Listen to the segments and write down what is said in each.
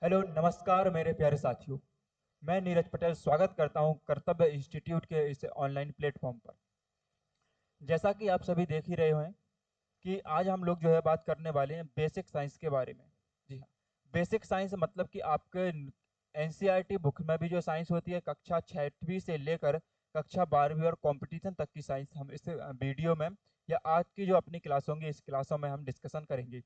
Hello नमस्कार मेरे प्यारे साथियों। मैं नीरज पटेल स्वागत करता हूं कर्तव्य इंस्टीट्यूट के इस ऑनलाइन प्लेटफॉर्म पर। जैसा कि आप सभी देख ही रहे हैं कि आज हम लोग जो है बात करने वाले हैं बेसिक साइंस के बारे में। जी हाँ, बेसिक साइंस मतलब कि आपके एनसीईआरटी बुक में भी जो साइंस होती है कक्षा 6वीं से लेकर कक्षा 12वीं और कंपटीशन तक की साइंस हम इस वीडियो में या आज की जो अपनी क्लास होंगी इस क्लासों में हम डिस्कशन करेंगे।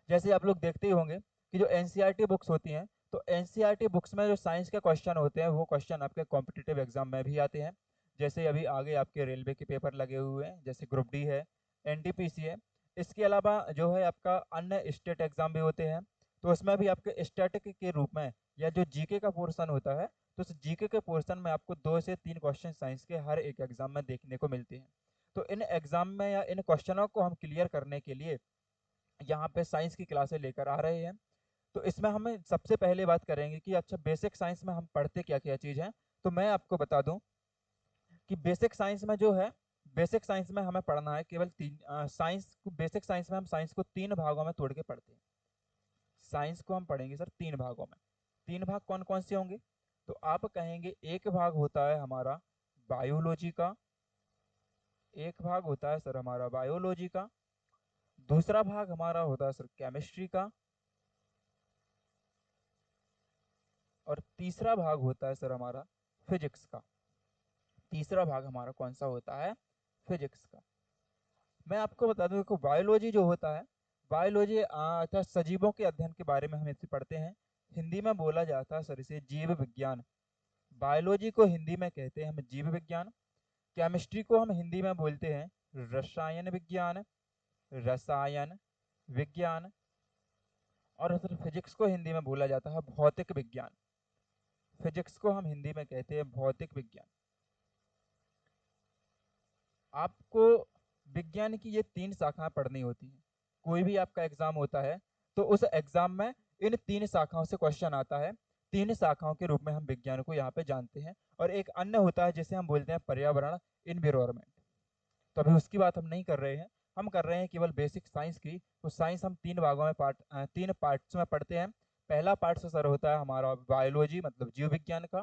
जैसे आप लोग देखते ही होंगे कि जो एनसीईआरटी बुक्स होती हैं, तो एनसीईआरटी बुक्स में जो साइंस के क्वेश्चन होते हैं वो क्वेश्चन आपके कॉम्पिटिटिव एग्जाम में भी आते हैं। जैसे अभी आगे आपके रेलवे के पेपर लगे हुए हैं, जैसे ग्रुप डी है, एनटीपीसी है। इसके अलावा जो है आपका अन्य स्टेट एग्जाम भी होते हैं, तो उसमें भी आपके स्टैटिक के रूप में या जो जीके का पोर्शन होता है, तो उस जीके के पोर्शन में आपको 2 से 3 क्वेश्चन साइंस के हर एक एग्जाम में देखने को मिलते हैं। तो इन एग्जाम में या इन क्वेश्चनों को हम क्लियर करने के लिए यहाँ पे साइंस की क्लासें लेकर आ रहे हैं। तो इसमें हमें सबसे पहले बात करेंगे कि अच्छा बेसिक साइंस में हम पढ़ते क्या क्या चीज़ है। तो मैं आपको बता दूं कि बेसिक साइंस में जो है, बेसिक साइंस में हमें पढ़ना है केवल तीन साइंस को। बेसिक साइंस में हम साइंस को 3 भागों में तोड़ के पढ़ते हैं। साइंस को हम पढ़ेंगे सर 3 भागों में। 3 भाग कौन कौन से होंगे? तो आप कहेंगे एक भाग होता है हमारा बायोलॉजी का, एक भाग होता है सर हमारा बायोलॉजी का, दूसरा भाग हमारा होता है सर केमिस्ट्री का, और तीसरा भाग होता है सर हमारा फिजिक्स का। तीसरा भाग हमारा कौन सा होता है? फिजिक्स का। मैं आपको बता दूं, देखो बायोलॉजी जो होता है, बायोलॉजी अर्थात सजीवों के अध्ययन के बारे में हम इसे पढ़ते हैं। हिंदी में बोला जाता है सर इसे जीव विज्ञान। बायोलॉजी को हिंदी में कहते हैं हम जीव विज्ञान। केमिस्ट्री को हम हिंदी में बोलते हैं रसायन विज्ञान, रसायन विज्ञान। और सर फिजिक्स को हिंदी में बोला जाता है भौतिक विज्ञान। फिजिक्स को हम हिंदी में कहते हैं भौतिक विज्ञान। आपको विज्ञान की ये 3 शाखाएं पढ़नी होती हैं। कोई भी आपका एग्जाम होता है तो उस एग्जाम में इन 3 शाखाओं से क्वेश्चन आता है। 3 शाखाओं के रूप में हम विज्ञान को यहाँ पे जानते हैं। और एक अन्य होता है जिसे हम बोलते हैं पर्यावरण, इन्वायरमेंट। तो अभी उसकी बात हम नहीं कर रहे हैं, हम कर रहे हैं केवल बेसिक साइंस की। तो साइंस हम 3 भागों में 3 पार्ट्स में पढ़ते हैं। पहला पार्ट सर होता है हमारा बायोलॉजी मतलब जीव विज्ञान का,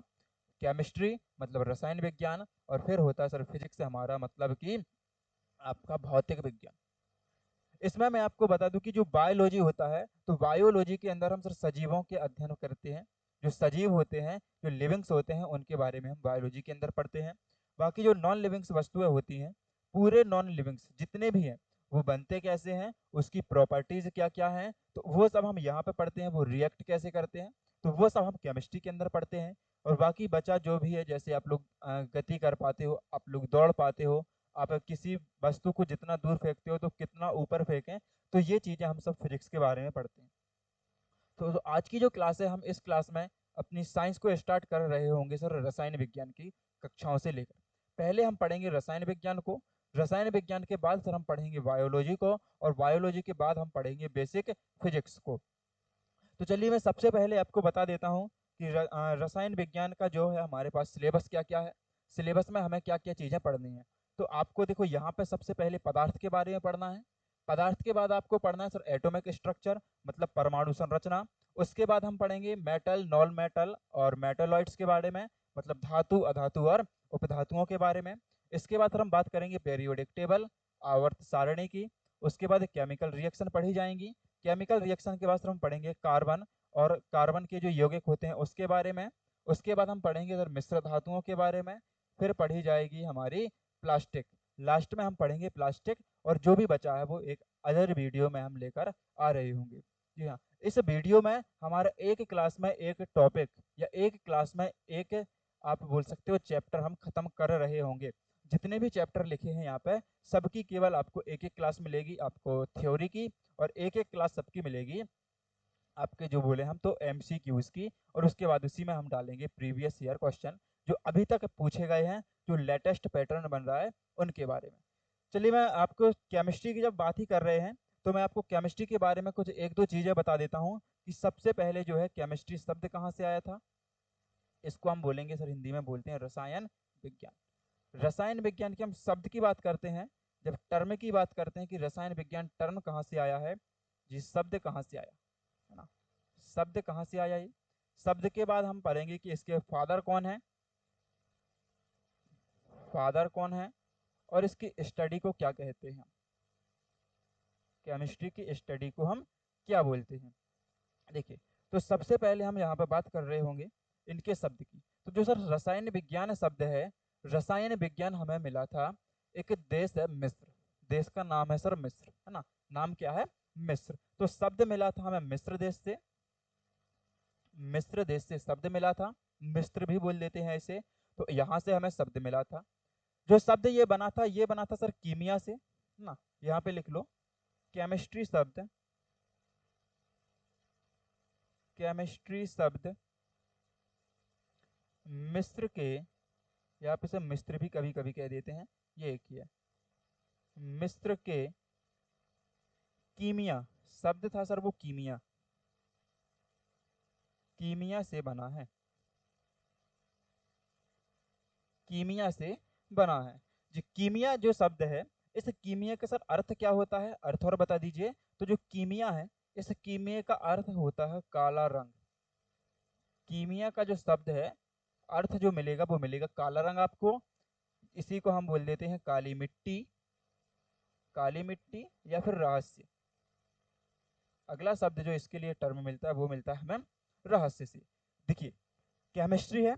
केमिस्ट्री मतलब रसायन विज्ञान, और फिर होता है सर फिजिक्स से हमारा मतलब कि आपका भौतिक विज्ञान। इसमें मैं आपको बता दूं कि जो बायोलॉजी होता है, तो बायोलॉजी के अंदर हम सर सजीवों के अध्ययन करते हैं। जो सजीव होते हैं, जो लिविंग्स होते हैं, उनके बारे में हम बायोलॉजी के अंदर पढ़ते हैं। बाकी जो नॉन लिविंग्स वस्तुएं होती हैं, पूरे नॉन लिविंग्स जितने भी हैं, वो बनते कैसे हैं, उसकी प्रॉपर्टीज क्या क्या हैं, तो वो सब हम यहाँ पे पढ़ते हैं। वो रिएक्ट कैसे करते हैं, तो वो सब हम केमिस्ट्री के अंदर पढ़ते हैं। और बाकी बचा जो भी है, जैसे आप लोग गति कर पाते हो, आप लोग दौड़ पाते हो, आप किसी वस्तु को जितना दूर फेंकते हो तो कितना ऊपर फेंकें, तो ये चीजें हम सब फिजिक्स के बारे में पढ़ते हैं। तो आज की जो क्लास है, हम इस क्लास में अपनी साइंस को स्टार्ट कर रहे होंगे सर रसायन विज्ञान की कक्षाओं से लेकर। पहले हम पढ़ेंगे रसायन विज्ञान को, रसायन विज्ञान के बाद सर हम पढ़ेंगे बायोलॉजी को, और बायोलॉजी के बाद हम पढ़ेंगे बेसिक फिजिक्स को। तो चलिए मैं सबसे पहले आपको बता देता हूँ कि रसायन विज्ञान का जो है हमारे पास सिलेबस क्या क्या है, सिलेबस में हमें क्या क्या चीज़ें पढ़नी है। तो आपको देखो यहाँ पे सबसे पहले पदार्थ के बारे में पढ़ना है। पदार्थ के बाद आपको पढ़ना है सर एटॉमिक स्ट्रक्चर मतलब परमाणु संरचना। उसके बाद हम पढ़ेंगे मेटल, नॉन मेटल और मेटलॉइड्स के बारे में, मतलब धातु, अधातु और उपधातुओं के बारे में। इसके बाद हम बात करेंगे पेरियोडिक टेबल, आवर्त सारणी की। उसके बाद केमिकल रिएक्शन पढ़ी जाएंगी। केमिकल रिएक्शन के बाद हम पढ़ेंगे कार्बन, और कार्बन के जो यौगिक होते हैं उसके बारे में। उसके बाद हम पढ़ेंगे सर मिश्र धातुओं के बारे में। फिर पढ़ी जाएगी हमारी प्लास्टिक। लास्ट में हम पढ़ेंगे प्लास्टिक। और जो भी बचा है वो एक अदर वीडियो में हम लेकर आ रहे होंगे। जी हाँ, इस वीडियो में हमारा एक क्लास में एक टॉपिक या एक क्लास में एक, आप बोल सकते हो, चैप्टर हम खत्म कर रहे होंगे। जितने भी चैप्टर लिखे हैं यहाँ पे, सबकी केवल आपको एक एक क्लास मिलेगी आपको थ्योरी की, और एक एक क्लास सबकी मिलेगी आपके जो बोले हम तो एमसीक्यूज की। और उसके बाद उसी में हम डालेंगे प्रीवियस ईयर क्वेश्चन जो अभी तक पूछे गए हैं, जो लेटेस्ट पैटर्न बन रहा है उनके बारे में। चलिए मैं आपको केमिस्ट्री की जब बात ही कर रहे हैं, तो मैं आपको केमिस्ट्री के बारे में कुछ एक दो चीज़ें बता देता हूँ कि सबसे पहले जो है केमिस्ट्री शब्द कहाँ से आया था। इसको हम बोलेंगे सर, हिंदी में बोलते हैं रसायन विज्ञान। रसायन विज्ञान की हम शब्द की बात करते हैं, जब टर्म की बात करते हैं कि रसायन विज्ञान टर्म कहाँ से आया है, जी शब्द कहाँ से आया, है ना। शब्द कहाँ से आया ये? शब्द के बाद हम पढ़ेंगे कि इसके फादर कौन है, फादर कौन है, और इसकी स्टडी को क्या कहते हैं, केमिस्ट्री की स्टडी को हम क्या बोलते हैं। देखिए, तो सबसे पहले हम यहाँ पे बात कर रहे होंगे इनके शब्द की। तो जो सर रसायन विज्ञान शब्द है, रसायन विज्ञान हमें मिला था, एक देश है मिस्र, देश का नाम है सर मिस्र, है ना, नाम क्या है, मिस्र। तो शब्द मिला था हमें मिस्र देश से, मिस्र देश से शब्द मिला था, मिस्र भी बोल देते हैं इसे। तो यहाँ से हमें शब्द मिला था। जो शब्द ये बना था, ये बना था सर कीमिया से, है ना, यहाँ पे लिख लो केमिस्ट्री शब्द, केमिस्ट्री शब्द मिस्र के, यहाँ पे से मिस्र भी कभी कभी कह देते हैं, ये एक ही है, मिस्र के कीमिया शब्द था सर, वो कीमिया, कीमिया से बना है, कीमिया से बना है जी। कीमिया जो शब्द है, इस कीमिया का सर अर्थ क्या होता है, अर्थ और बता दीजिए। तो जो कीमिया है, इस कीमिया का अर्थ होता है काला रंग। कीमिया का जो शब्द है, अर्थ जो मिलेगा वो मिलेगा काला रंग आपको। इसी को हम बोल देते हैं काली मिट्टी, काली मिट्टी या फिर रहस्य। अगला शब्द जो इसके लिए टर्म मिलता है वो मिलता है हमें रहस्य से। देखिए, केमिस्ट्री है,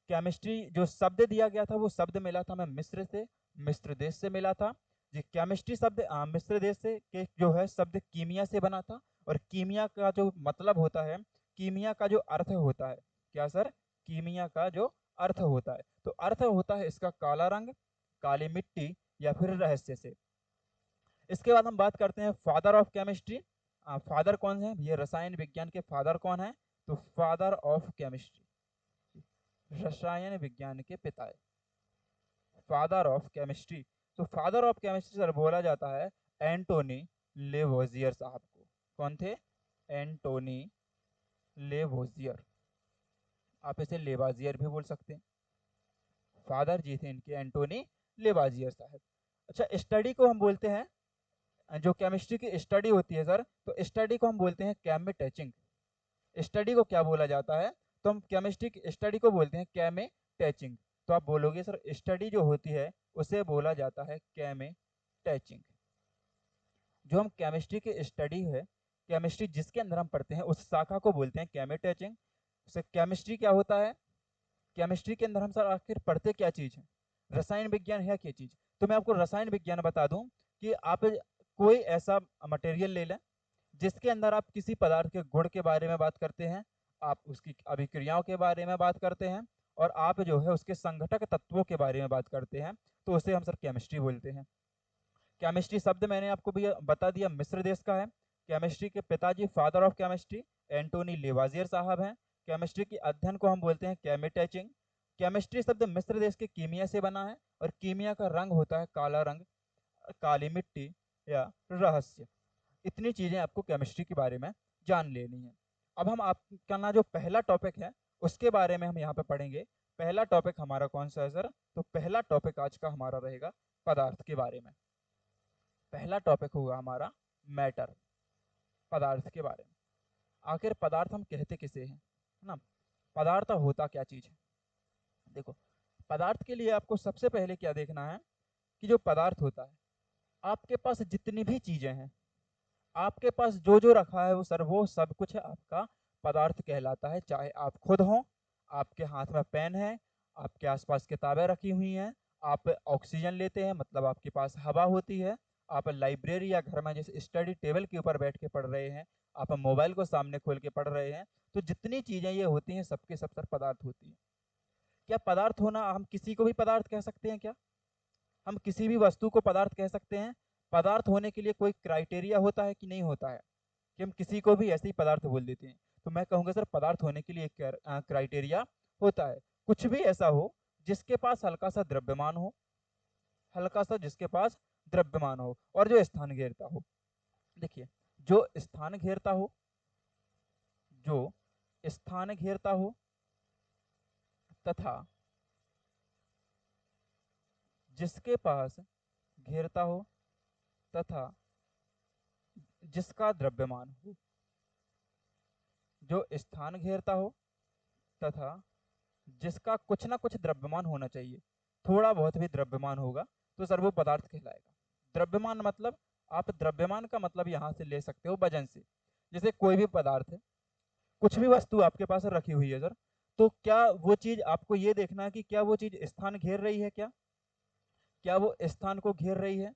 केमिस्ट्री जो शब्द दिया गया था वो शब्द मिला था हमें मिस्र से, मिस्र देश से मिला था जी। केमिस्ट्री शब्द मिस्र देश से के जो है शब्द कीमिया से बना था। और कीमिया का जो मतलब होता है, कीमिया का जो अर्थ होता है, क्या सर, कीमिया का जो अर्थ होता है, तो अर्थ होता है इसका काला रंग, काली मिट्टी या फिर रहस्य से। इसके बाद हम बात करते हैं फादर ऑफ केमिस्ट्री। फादर कौन है, ये रसायन विज्ञान के फादर कौन है, तो फादर ऑफ केमिस्ट्री, रसायन विज्ञान के पिता है, फादर ऑफ केमिस्ट्री। तो फादर ऑफ केमिस्ट्री सर बोला जाता है एंटोनी लेवोजियर साहब को। कौन थे, एंटोनी लेवोजियर, आप इसे लेवाजियर भी बोल सकते हैं। फादर जी थे इनके एंटोनी लेवाजियर साहब। अच्छा, स्टडी को हम बोलते हैं, जो केमिस्ट्री की स्टडी होती है सर, तो स्टडी को हम बोलते हैं कैमे टचिंग। स्टडी को क्या बोला जाता है, तो हम केमिस्ट्री की स्टडी को बोलते हैं कैमे टचिंग। तो आप बोलोगे सर स्टडी जो होती है उसे बोला जाता है कैमे टचिंग। जो हम केमिस्ट्री की स्टडी है, केमिस्ट्री जिसके अंदर हम पढ़ते हैं उस शाखा को बोलते हैं कैमे टचिंग। उससे केमिस्ट्री क्या होता है, केमिस्ट्री के अंदर हम सर आखिर पढ़ते क्या चीज़ है, रसायन विज्ञान है क्या चीज़। तो मैं आपको रसायन विज्ञान बता दूं कि आप कोई ऐसा मटेरियल ले लें जिसके अंदर आप किसी पदार्थ के गुण के बारे में बात करते हैं, आप उसकी अभिक्रियाओं के बारे में बात करते हैं, और आप जो है उसके संघटक तत्वों के बारे में बात करते हैं, तो उसे हम सर केमिस्ट्री बोलते हैं। केमिस्ट्री शब्द मैंने आपको भी बता दिया मिस्र देश का है। केमिस्ट्री के पिताजी फादर ऑफ केमिस्ट्री एंटोनी लेवाजियर साहब हैं। केमिस्ट्री के अध्ययन को हम बोलते हैं केमिटैचिंग। केमिस्ट्री शब्द मिस्र देश के कीमिया से बना है, और कीमिया का रंग होता है काला रंग, काली मिट्टी या रहस्य। इतनी चीजें आपको केमिस्ट्री के बारे में जान लेनी है। अब हम आपका ना जो पहला टॉपिक है उसके बारे में हम यहाँ पे पढ़ेंगे। पहला टॉपिक हमारा कौन सा है सर, तो पहला टॉपिक आज का हमारा रहेगा पदार्थ के बारे में। पहला टॉपिक होगा हमारा मैटर, पदार्थ के बारे में। आखिर पदार्थ हम कहते किसे हैं, है ना, पदार्थ होता क्या चीज है। देखो, पदार्थ के लिए आपको सबसे पहले क्या देखना है कि जो पदार्थ होता है, आपके पास जितनी भी चीजें हैं, आपके पास जो जो रखा है वो सर वो सब कुछ है आपका पदार्थ कहलाता है। चाहे आप खुद हो, आपके हाथ में पेन है, आपके आसपास किताबें रखी हुई हैं, आप ऑक्सीजन लेते हैं मतलब आपके पास हवा होती है, आप लाइब्रेरी या घर में जैसे स्टडी टेबल के ऊपर बैठ के पढ़ रहे हैं, आप मोबाइल को सामने खोल के पढ़ रहे हैं, तो जितनी चीजें ये होती हैं सबके सब सर पदार्थ होती हैं। क्या पदार्थ होना, हम किसी को भी पदार्थ कह सकते हैं क्या, हम किसी भी वस्तु को पदार्थ कह सकते हैं। पदार्थ होने के लिए कोई क्राइटेरिया होता है कि नहीं होता है, कि हम किसी को भी ऐसे ही पदार्थ बोल देते हैं। तो मैं कहूँगा सर पदार्थ होने के लिए एक क्राइटेरिया होता है, कुछ भी ऐसा हो जिसके पास हल्का सा द्रव्यमान हो, हल्का सा जिसके पास द्रव्यमान हो और जो स्थान घेरता हो। देखिए, जो स्थान घेरता हो, जो स्थान घेरता हो तथा जिसके पास घेरता हो तथा जिसका द्रव्यमान हो, जो स्थान घेरता हो तथा जिसका कुछ ना कुछ द्रव्यमान होना चाहिए, थोड़ा बहुत भी द्रव्यमान होगा तो सर वो पदार्थ कहलाएगा। द्रव्यमान मतलब, आप द्रव्यमान का मतलब यहाँ से ले सकते हो वजन से। जैसे कोई भी पदार्थ है, कुछ भी वस्तु आपके पास रखी हुई है सर, तो क्या वो चीज, आपको ये देखना है कि क्या वो चीज स्थान घेर रही है, क्या क्या वो स्थान को घेर रही है।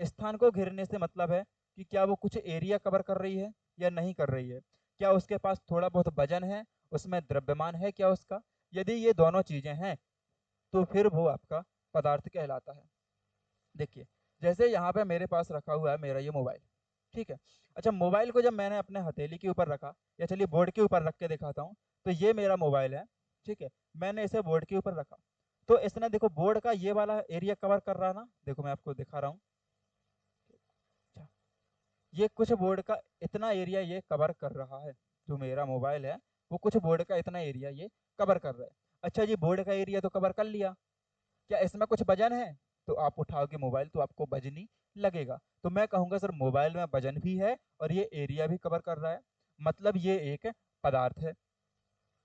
स्थान को घेरने से मतलब है कि क्या वो कुछ एरिया कवर कर रही है या नहीं कर रही है, क्या उसके पास थोड़ा बहुत वजन है, उसमें द्रव्यमान है क्या उसका। यदि ये दोनों चीजें हैं तो फिर वो आपका पदार्थ कहलाता है। देखिए, जैसे यहाँ पे मेरे पास रखा हुआ है मेरा ये मोबाइल, ठीक है। अच्छा, मोबाइल को जब मैंने अपने हथेली के ऊपर रखा, या चलिए बोर्ड के ऊपर रख के दिखाता हूँ, तो ये मेरा मोबाइल है, ठीक है। मैंने इसे बोर्ड के ऊपर रखा, तो इसने देखो बोर्ड का ये वाला एरिया कवर कर रहा है ना, देखो मैं आपको दिखा रहा हूँ। अच्छा, ये कुछ बोर्ड का इतना एरिया ये कवर कर रहा है, जो मेरा मोबाइल है वो कुछ बोर्ड का इतना एरिया ये कवर कर रहा है। अच्छा जी, बोर्ड का एरिया तो कवर कर लिया, क्या इसमें कुछ वजन है, तो आप उठाओगे मोबाइल तो आपको वजन ही लगेगा। तो मैं कहूँगा सर मोबाइल में वजन भी है और ये एरिया भी कवर कर रहा है, मतलब ये एक पदार्थ है।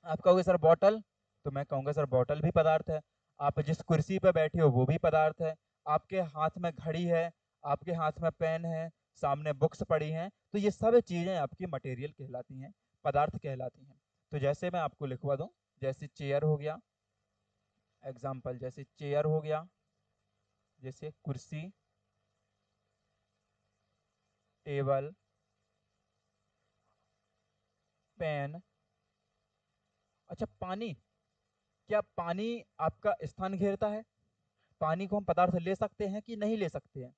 आप कहोगे सर बॉटल, तो मैं कहूँगा सर बॉटल भी पदार्थ है। आप जिस कुर्सी पर बैठे हो वो भी पदार्थ है। आपके हाथ में घड़ी है, आपके हाथ में पेन है, सामने बुक्स पड़ी हैं, तो ये सब चीज़ें आपकी मटेरियल कहलाती हैं, पदार्थ कहलाती हैं। तो जैसे मैं आपको लिखवा दूँ, जैसे चेयर हो गया, एग्जाम्पल जैसे चेयर हो गया, जैसे कुर्सी, टेबल, पेन। अच्छा, पानी, क्या पानी आपका स्थान घेरता है? पानी को हम पदार्थ ले सकते हैं कि नहीं ले सकते हैं?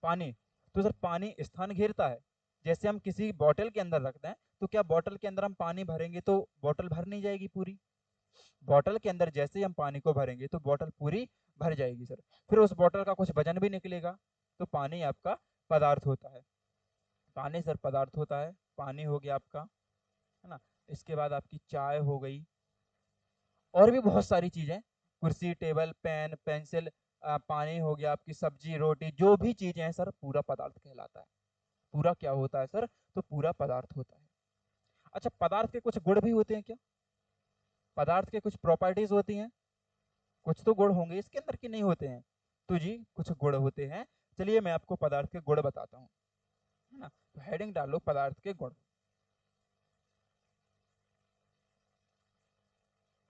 पानी, तो सर पानी स्थान घेरता है। जैसे हम किसी बॉटल के अंदर रखते हैं, तो क्या बॉटल के अंदर हम पानी भरेंगे तो बॉटल भर नहीं जाएगी पूरी? बॉटल के अंदर जैसे ही हम पानी को भरेंगे तो बॉटल पूरी भर जाएगी सर। फिर उस बॉटल का कुछ वजन भी निकलेगा, तो पानी आपका पदार्थ होता है। पानी सर पदार्थ होता है, पानी हो गया आपका, है ना। इसके बाद आपकी चाय हो गई, और भी बहुत सारी चीजें, कुर्सी, टेबल, पेन, पेंसिल, पानी हो गया, आपकी सब्जी, रोटी, जो भी चीजें हैं सर पूरा पदार्थ कहलाता है। पूरा क्या होता है सर? तो पूरा पदार्थ होता है। अच्छा, पदार्थ के कुछ गुण भी होते हैं क्या? पदार्थ के कुछ प्रॉपर्टीज होती हैं, कुछ तो गुण होंगे इसके अंदर की नहीं होते हैं? तो जी कुछ गुण होते हैं। चलिए मैं आपको पदार्थ के गुण बताता हूँ, है ना। तो हेडिंग डालो पदार्थ के गुण।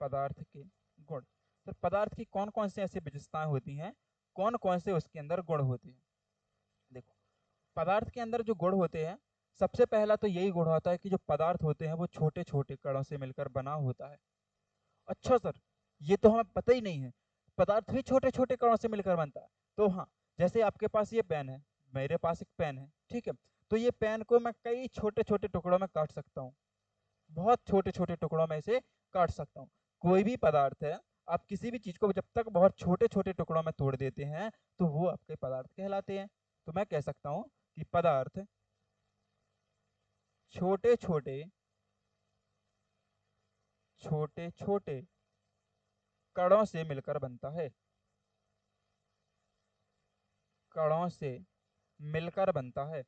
पदार्थ के गुण, तो पदार्थ की कौन कौन से ऐसी विशेषताएं होती हैं, कौन कौन से उसके अंदर गुण होते हैं। देखो, पदार्थ के अंदर जो गुण होते हैं, सबसे पहला तो यही गुण होता है कि जो पदार्थ होते हैं वो छोटे छोटे कणों से मिलकर बना होता है। अच्छा सर, ये तो हमें पता ही नहीं है, पदार्थ भी छोटे छोटे कणों से मिलकर बनता है। तो हाँ, जैसे आपके पास ये पेन है, मेरे पास एक पेन है, ठीक है। तो ये पेन को मैं कई छोटे छोटे टुकड़ों में काट सकता हूँ, बहुत छोटे छोटे टुकड़ों में इसे काट सकता हूँ। कोई भी पदार्थ है, आप किसी भी चीज को जब तक बहुत छोटे छोटे टुकड़ों में तोड़ देते हैं तो वो आपके पदार्थ कहलाते हैं। तो मैं कह सकता हूँ कि पदार्थ छोटे छोटे, छोटे छोटे कणों से मिलकर बनता है, कणों से मिलकर बनता है।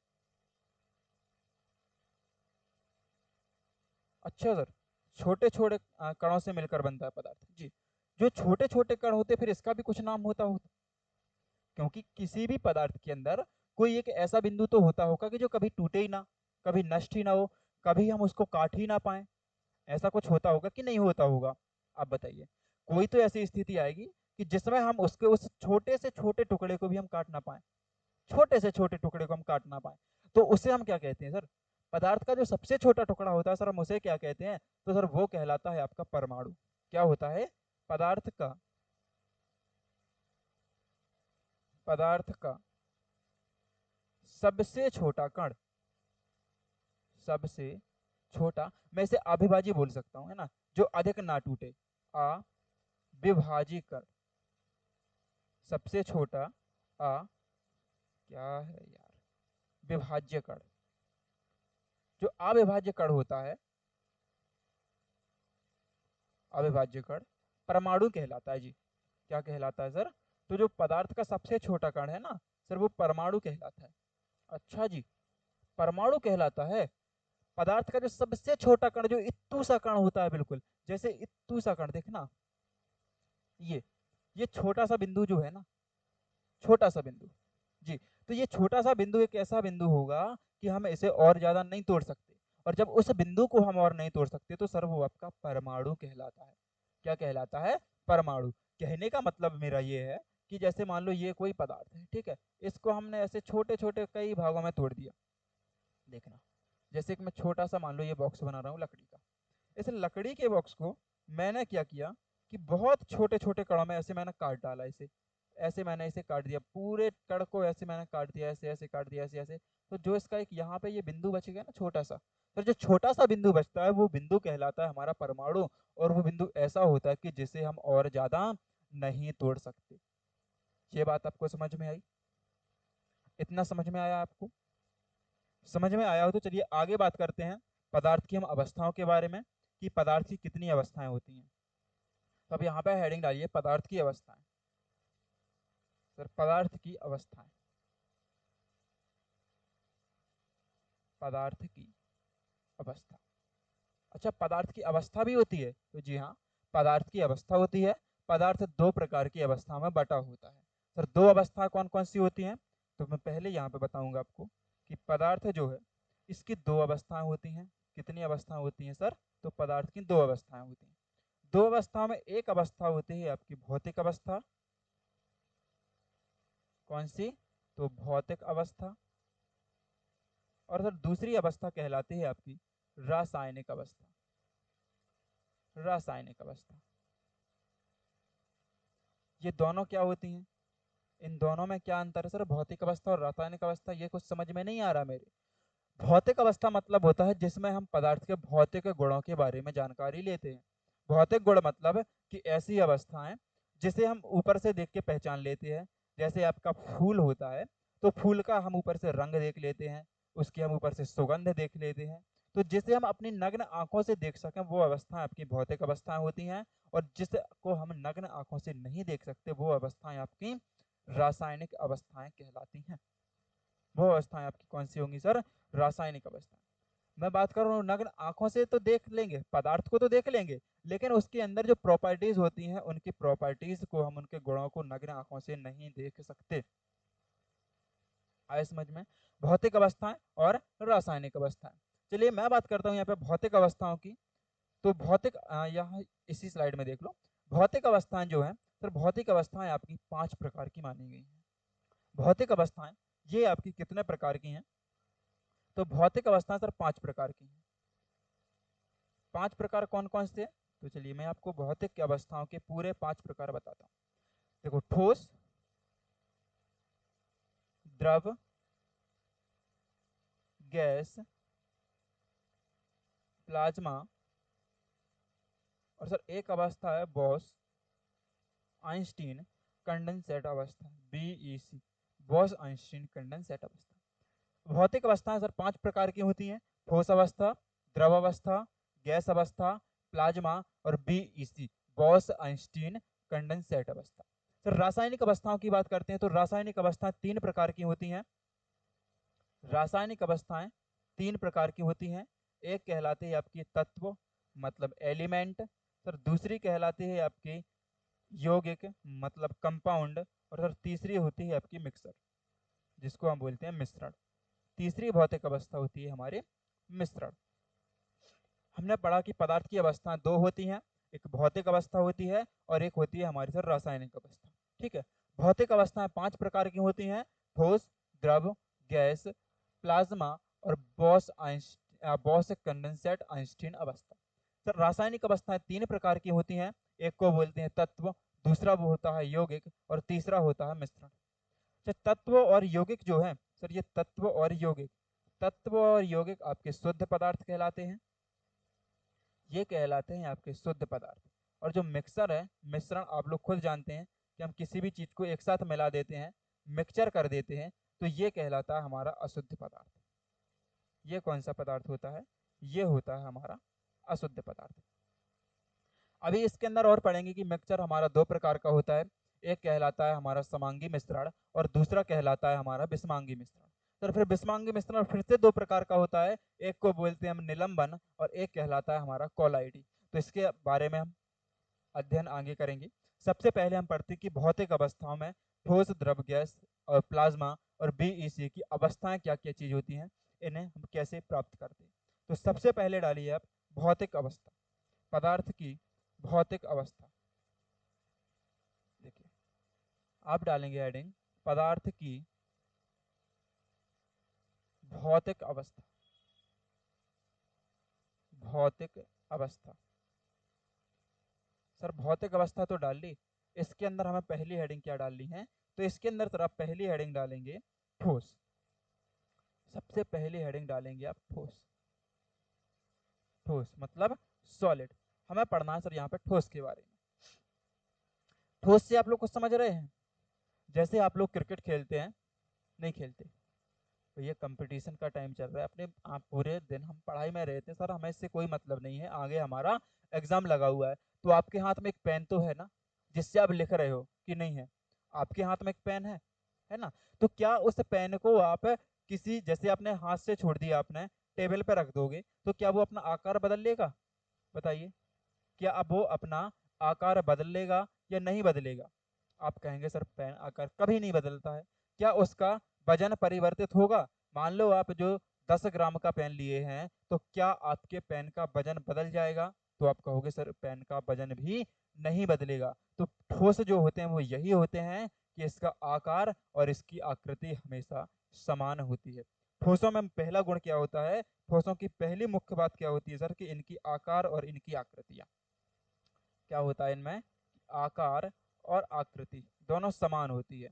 अच्छा सर, छोटे छोटे कणों से मिलकर बनता है पदार्थ जी। जो छोटे छोटे कण होते फिर इसका भी कुछ नाम होता हो, क्योंकि किसी भी पदार्थ के अंदर कोई एक ऐसा बिंदु तो होता होगा कि जो कभी टूटे ही ना, कभी नष्ट ही ना हो, कभी हम उसको काट ही ना पाए। ऐसा कुछ होता होगा कि नहीं होता होगा? आप बताइए। कोई तो ऐसी स्थिति आएगी कि जिसमें हम उसके उस छोटे से छोटे टुकड़े को भी हम काट ना पाए, छोटे से छोटे टुकड़े को हम काट ना पाए, तो उसे हम क्या कहते हैं सर? पदार्थ का जो सबसे छोटा टुकड़ा होता है सर, हम उसे क्या कहते हैं? तो सर वो कहलाता है आपका परमाणु। क्या होता है? पदार्थ का, पदार्थ का सबसे छोटा कण, सबसे छोटा, मैं इसे अविभाज्य बोल सकता हूँ, है ना, जो अधिक ना टूटे। अविभाज्य कण, सबसे छोटा, अ क्या है यार, विभाज्य कण। जो अविभाज्य कण होता है, अविभाज्य कण परमाणु कहलाता है जी। क्या कहलाता है सर? तो जो पदार्थ का सबसे छोटा कण है ना सर, वो परमाणु कहलाता है। अच्छा जी, परमाणु कहलाता है। पदार्थ का जो सबसे छोटा कण, जो इत्तू सा कण होता है, बिल्कुल जैसे इत्तू सा कण, देखना ये छोटा सा बिंदु जो है ना, छोटा सा बिंदु जी, तो ये छोटा सा बिंदु एक ऐसा बिंदु होगा कि हम इसे और ज्यादा नहीं तोड़ सकते, और जब उस बिंदु को हम और नहीं तोड़ सकते तो सर वो आपका परमाणु कहलाता है। क्या कहलाता है? परमाणु। कहने का मतलब मेरा ये है कि जैसे मान लो ये कोई पदार्थ है, ठीक है, इसको हमने ऐसे छोटे छोटे कई भागों में तोड़ दिया। देखना, जैसे कि मैं छोटा सा मान लो ये बॉक्स बना रहा हूँ लकड़ी का, इस लकड़ी के बॉक्स को मैंने क्या किया कि बहुत छोटे छोटे कणों में ऐसे मैंने काट डाला इसे, ऐसे मैंने इसे काट दिया, पूरे कण को ऐसे मैंने काट दिया, ऐसे ऐसे काट दिया, ऐसे ऐसे, तो जो इसका एक यहाँ पे ये बिंदु बच गया ना छोटा सा, तो जो छोटा सा बिंदु बचता है वो बिंदु कहलाता है हमारा परमाणु, और वो बिंदु ऐसा होता है कि जिसे हम और ज्यादा नहीं तोड़ सकते। ये बात आपको समझ में आई? इतना समझ में आया आपको? समझ में आया हो तो चलिए आगे बात करते हैं पदार्थ की हम अवस्थाओं के बारे में, कि पदार्थ की कितनी अवस्थाएं होती हैं। तो अब यहाँ पे हेडिंग डालिए पदार्थ की अवस्थाएं। सर पदार्थ की अवस्थाएं, पदार्थ की अवस्था। अच्छा, पदार्थ की अवस्था भी होती है? तो जी हाँ, पदार्थ की अवस्था होती है। पदार्थ दो प्रकार की अवस्था में बटा होता है। सर दो अवस्था कौन कौन सी होती हैं? तो मैं पहले यहाँ पे बताऊंगा आपको कि पदार्थ जो है इसकी दो अवस्थाएं होती हैं। कितनी अवस्थाएं होती हैं सर? तो पदार्थ की दो अवस्थाएं होती हैं। दो अवस्था में एक अवस्था होती है आपकी भौतिक अवस्था। कौन सी? तो भौतिक अवस्था। और सर दूसरी अवस्था कहलाती है आपकी रासायनिक अवस्था। रासायनिक अवस्था। ये दोनों क्या होती हैं? इन दोनों में क्या अंतर है सर? भौतिक अवस्था और रासायनिक अवस्था, ये कुछ समझ में नहीं आ रहा मेरे। भौतिक अवस्था मतलब होता है जिसमें हम पदार्थ के भौतिक गुणों के बारे में जानकारी लेते हैं। भौतिक गुण मतलब कि ऐसी अवस्थाएं जिसे हम ऊपर से देख के पहचान लेते हैं। जैसे आपका फूल होता है, तो फूल का हम ऊपर से रंग देख लेते हैं, उसकी हम ऊपर से सुगंध देख लेते हैं। तो जिसे हम अपनी नग्न आंखों से देख सकें वो अवस्थाएं आपकी भौतिक अवस्थाएं होती हैं, और जिसको हम नग्न आंखों से नहीं देख सकते वो अवस्थाएं आपकी रासायनिक अवस्थाएं कहलाती हैं। वो अवस्थाएं आपकी कौन सी होंगी सर? रासायनिक अवस्था। मैं बात कर रहा हूँ नग्न आंखों से तो देख लेंगे, पदार्थ को तो देख लेंगे, लेकिन उसके अंदर जो प्रॉपर्टीज होती हैं उनकी प्रॉपर्टीज को हम, उनके गुणों को नग्न आंखों से नहीं देख सकते। आए समझ में? भौतिक अवस्थाएं और रासायनिक अवस्थाएं। चलिए मैं बात करता हूँ यहाँ पे भौतिक अवस्थाओं की। तो भौतिक यहाँ इसी स्लाइड में देख लो। भौतिक अवस्थाएं जो है सर, भौतिक अवस्थाएं आपकी 5 प्रकार की मानी गई हैं। भौतिक अवस्थाएं ये आपकी कितने प्रकार की हैं? तो भौतिक अवस्थाएं सर 5 प्रकार की हैं। 5 प्रकार कौन कौन से? तो चलिए मैं आपको भौतिक अवस्थाओं के पूरे 5 प्रकार बताता हूँ। देखो, ठोस, द्रव, गैस, प्लाज्मा, और सर एक अवस्था है बॉस आइंस्टीन कंडेंसेट अवस्था, बीईसी, बॉस आइंस्टीन कंडेंसेट अवस्था। भौतिक अवस्थाएं सर 5 प्रकार की होती हैं। ठोस अवस्था, द्रव अवस्था, गैस अवस्था, प्लाज्मा, और बीईसी, बॉस आइंस्टीन कंडेंसेट अवस्था। सर रासायनिक अवस्थाओं की बात करते हैं तो रासायनिक अवस्थाएं 3 प्रकार की होती हैं। रासायनिक अवस्थाएं 3 प्रकार की होती हैं। एक कहलाती है आपकी तत्व मतलब एलिमेंट, सर दूसरी कहलाती है आपकी यौगिक मतलब कंपाउंड, और सर तीसरी होती है आपकी मिक्सर, जिसको हम बोलते हैं मिश्रण। तीसरी भौतिक अवस्था होती है हमारे मिश्रण। हमने पढ़ा कि पदार्थ की अवस्था दो होती हैं, एक भौतिक अवस्था होती है और एक होती है हमारी सर रासायनिक अवस्था। ठीक है, भौतिक अवस्थाएं 5 प्रकार की होती हैं। ठोस, द्रव, गैस, प्लाज्मा, और बॉस कंडेंसेट आइंस्टीन अवस्था। सर रासायनिक अवस्थाएं 3 प्रकार की होती हैं। एक को बोलते हैं तत्व, दूसरा वो होता है यौगिक, और तीसरा होता है मिश्रण। तत्व और यौगिक जो है सर, ये तत्व और यौगिक, तत्व और यौगिक आपके शुद्ध पदार्थ कहलाते हैं। ये कहलाते हैं आपके शुद्ध पदार्थ। और जो मिक्सर है, मिश्रण, आप लोग खुद जानते हैं कि हम किसी भी चीज को एक साथ मिला देते हैं, मिक्सचर कर देते हैं, तो ये कहलाता है हमारा अशुद्ध पदार्थ। ये कौन सा पदार्थ होता है? ये होता है हमारा अशुद्ध पदार्थ। अभी इसके अंदर और पढ़ेंगे कि मिक्सचर हमारा 2 प्रकार का होता है। एक कहलाता है हमारा समांगी मिश्रण और दूसरा कहलाता है हमारा विषमांगी मिश्रण। तो फिर विषमांगी मिश्रण फिर से दो प्रकार का होता है, एक को बोलते हैं हम निलंबन और एक कहलाता है हमारा कोलाइडी। तो इसके बारे में हम अध्ययन आगे करेंगे। सबसे पहले हम पढ़ते हैं कि भौतिक अवस्थाओं में ठोस, द्रव, गैस और प्लाज्मा और बीईसी की अवस्थाएं क्या क्या चीज होती हैं, इन्हें हम कैसे प्राप्त करते हैं। तो सबसे पहले डालिए आप भौतिक अवस्था, पदार्थ की भौतिक अवस्था। देखिए आप डालेंगे हेडिंग पदार्थ की भौतिक अवस्था, भौतिक अवस्था। सर भौतिक अवस्था तो डाल ली, इसके अंदर हमें पहली हेडिंग क्या डालनी है, तो इसके अंदर सर आप पहली हेडिंग डालेंगे ठोस। सबसे पहली हेडिंग डालेंगे आप ठोस। ठोस मतलब सॉलिड। हमें पढ़ना है सर यहाँ पे ठोस के बारे में। ठोस से आप लोग कुछ समझ रहे हैं? जैसे आप लोग क्रिकेट खेलते हैं, नहीं खेलते, तो ये कंपटीशन का टाइम चल रहा है, अपने आप पूरे दिन हम पढ़ाई में रहते हैं सर, हमें इससे कोई मतलब नहीं है, आगे हमारा एग्जाम लगा हुआ है। तो आपके हाथ में एक पेन तो है ना, जिससे आप लिख रहे हो कि नहीं है? आपके हाथ में एक पेन है ना? तो क्या उस पेन को आप किसी, जैसे आपने हाथ से छोड़ दिया, आपने टेबल पर रख दोगे, तो क्या वो अपना आकार बदल लेगा? बताइए, क्या अब वो अपना आकार बदल लेगा या नहीं बदलेगा? आप कहेंगे सर पेन आकार कभी नहीं बदलता है। क्या उसका वजन परिवर्तित होगा? मान लो आप जो 10 ग्राम का पेन लिए हैं, तो क्या आपके पेन का वजन बदल जाएगा? तो आप कहोगे सर पेन का वजन भी नहीं बदलेगा। तो ठोस जो होते हैं वो यही होते हैं कि इसका आकार और इसकी आकृति हमेशा समान होती है। ठोसों में पहला गुण क्या होता है? ठोसों की पहली मुख्य बात क्या होती है सर, कि इनकी आकार और इनकी आकृतियां, क्या होता है इनमें? आकार और आकृति दोनों समान होती है।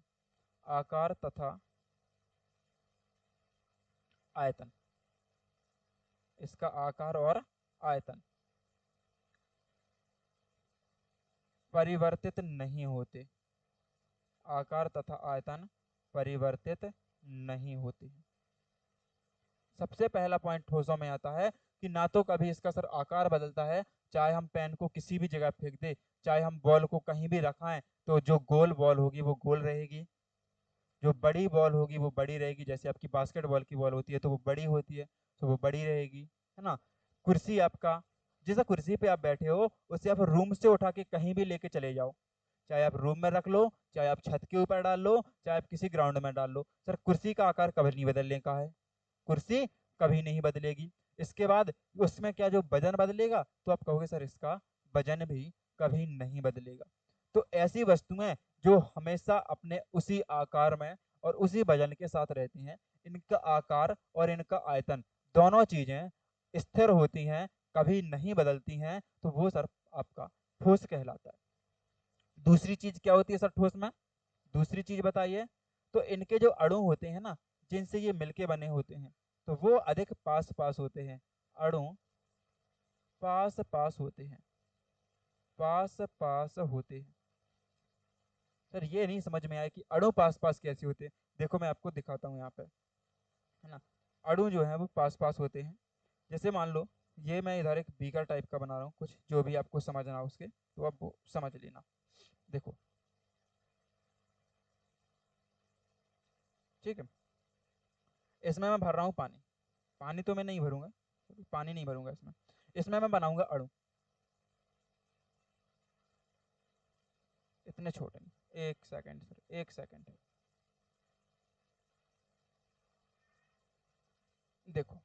आकार तथा आयतन, इसका आकार और आयतन परिवर्तित नहीं होते। आकार तथा आयतन परिवर्तित नहीं होते। सबसे पहला पॉइंट ठोसों में आता है कि ना तो कभी इसका सर आकार बदलता है, चाहे हम पेन को किसी भी जगह फेंक दे, चाहे हम बॉल को कहीं भी रखाएं, तो जो गोल बॉल होगी वो गोल रहेगी, जो बड़ी बॉल होगी वो बड़ी रहेगी। जैसे आपकी बास्केटबॉल की बॉल होती है तो वो बड़ी होती है, तो वो बड़ी रहेगी, है ना? कुर्सी आपका, जैसा कुर्सी पे आप बैठे हो, उसे आप रूम से उठा के कहीं भी लेके चले जाओ, चाहे आप रूम में रख लो, चाहे आप छत के ऊपर डाल लो, चाहे आप किसी ग्राउंड में डाल लो, सर कुर्सी का आकार कभी नहीं बदलने का है, कुर्सी कभी नहीं बदलेगी। इसके बाद उसमें क्या जो वजन बदलेगा, तो आप कहोगे सर इसका वजन भी कभी नहीं बदलेगा। तो ऐसी वस्तुएं जो हमेशा अपने उसी आकार में और उसी वजन के साथ रहती हैं, इनका आकार और इनका आयतन दोनों चीजें स्थिर होती हैं, कभी नहीं बदलती हैं, तो वो सर आपका ठोस कहलाता है। दूसरी चीज क्या होती है सर ठोस में? दूसरी चीज बताइए। तो इनके जो अणु होते हैं ना, जिनसे ये मिलके बने होते हैं, तो वो अधिक पास पास होते हैं। अणु पास पास होते हैं, पास पास होते हैं। सर ये नहीं समझ में आया कि अणु पास पास कैसे होते हैं। देखो मैं आपको दिखाता हूँ यहाँ पे, है ना? अणु जो है वो पास पास होते हैं। जैसे मान लो ये मैं इधर एक बीकर टाइप का बना रहा हूँ, कुछ जो भी आपको समझना हो उसके, तो आप वो समझ लेना। देखो, ठीक है, इसमें मैं भर रहा हूँ पानी। पानी तो मैं नहीं भरूंगा, पानी नहीं भरूंगा इसमें। इसमें मैं बनाऊंगा अणु, इतने छोटे में। एक सेकंड सर, एक सेकंड। देखो,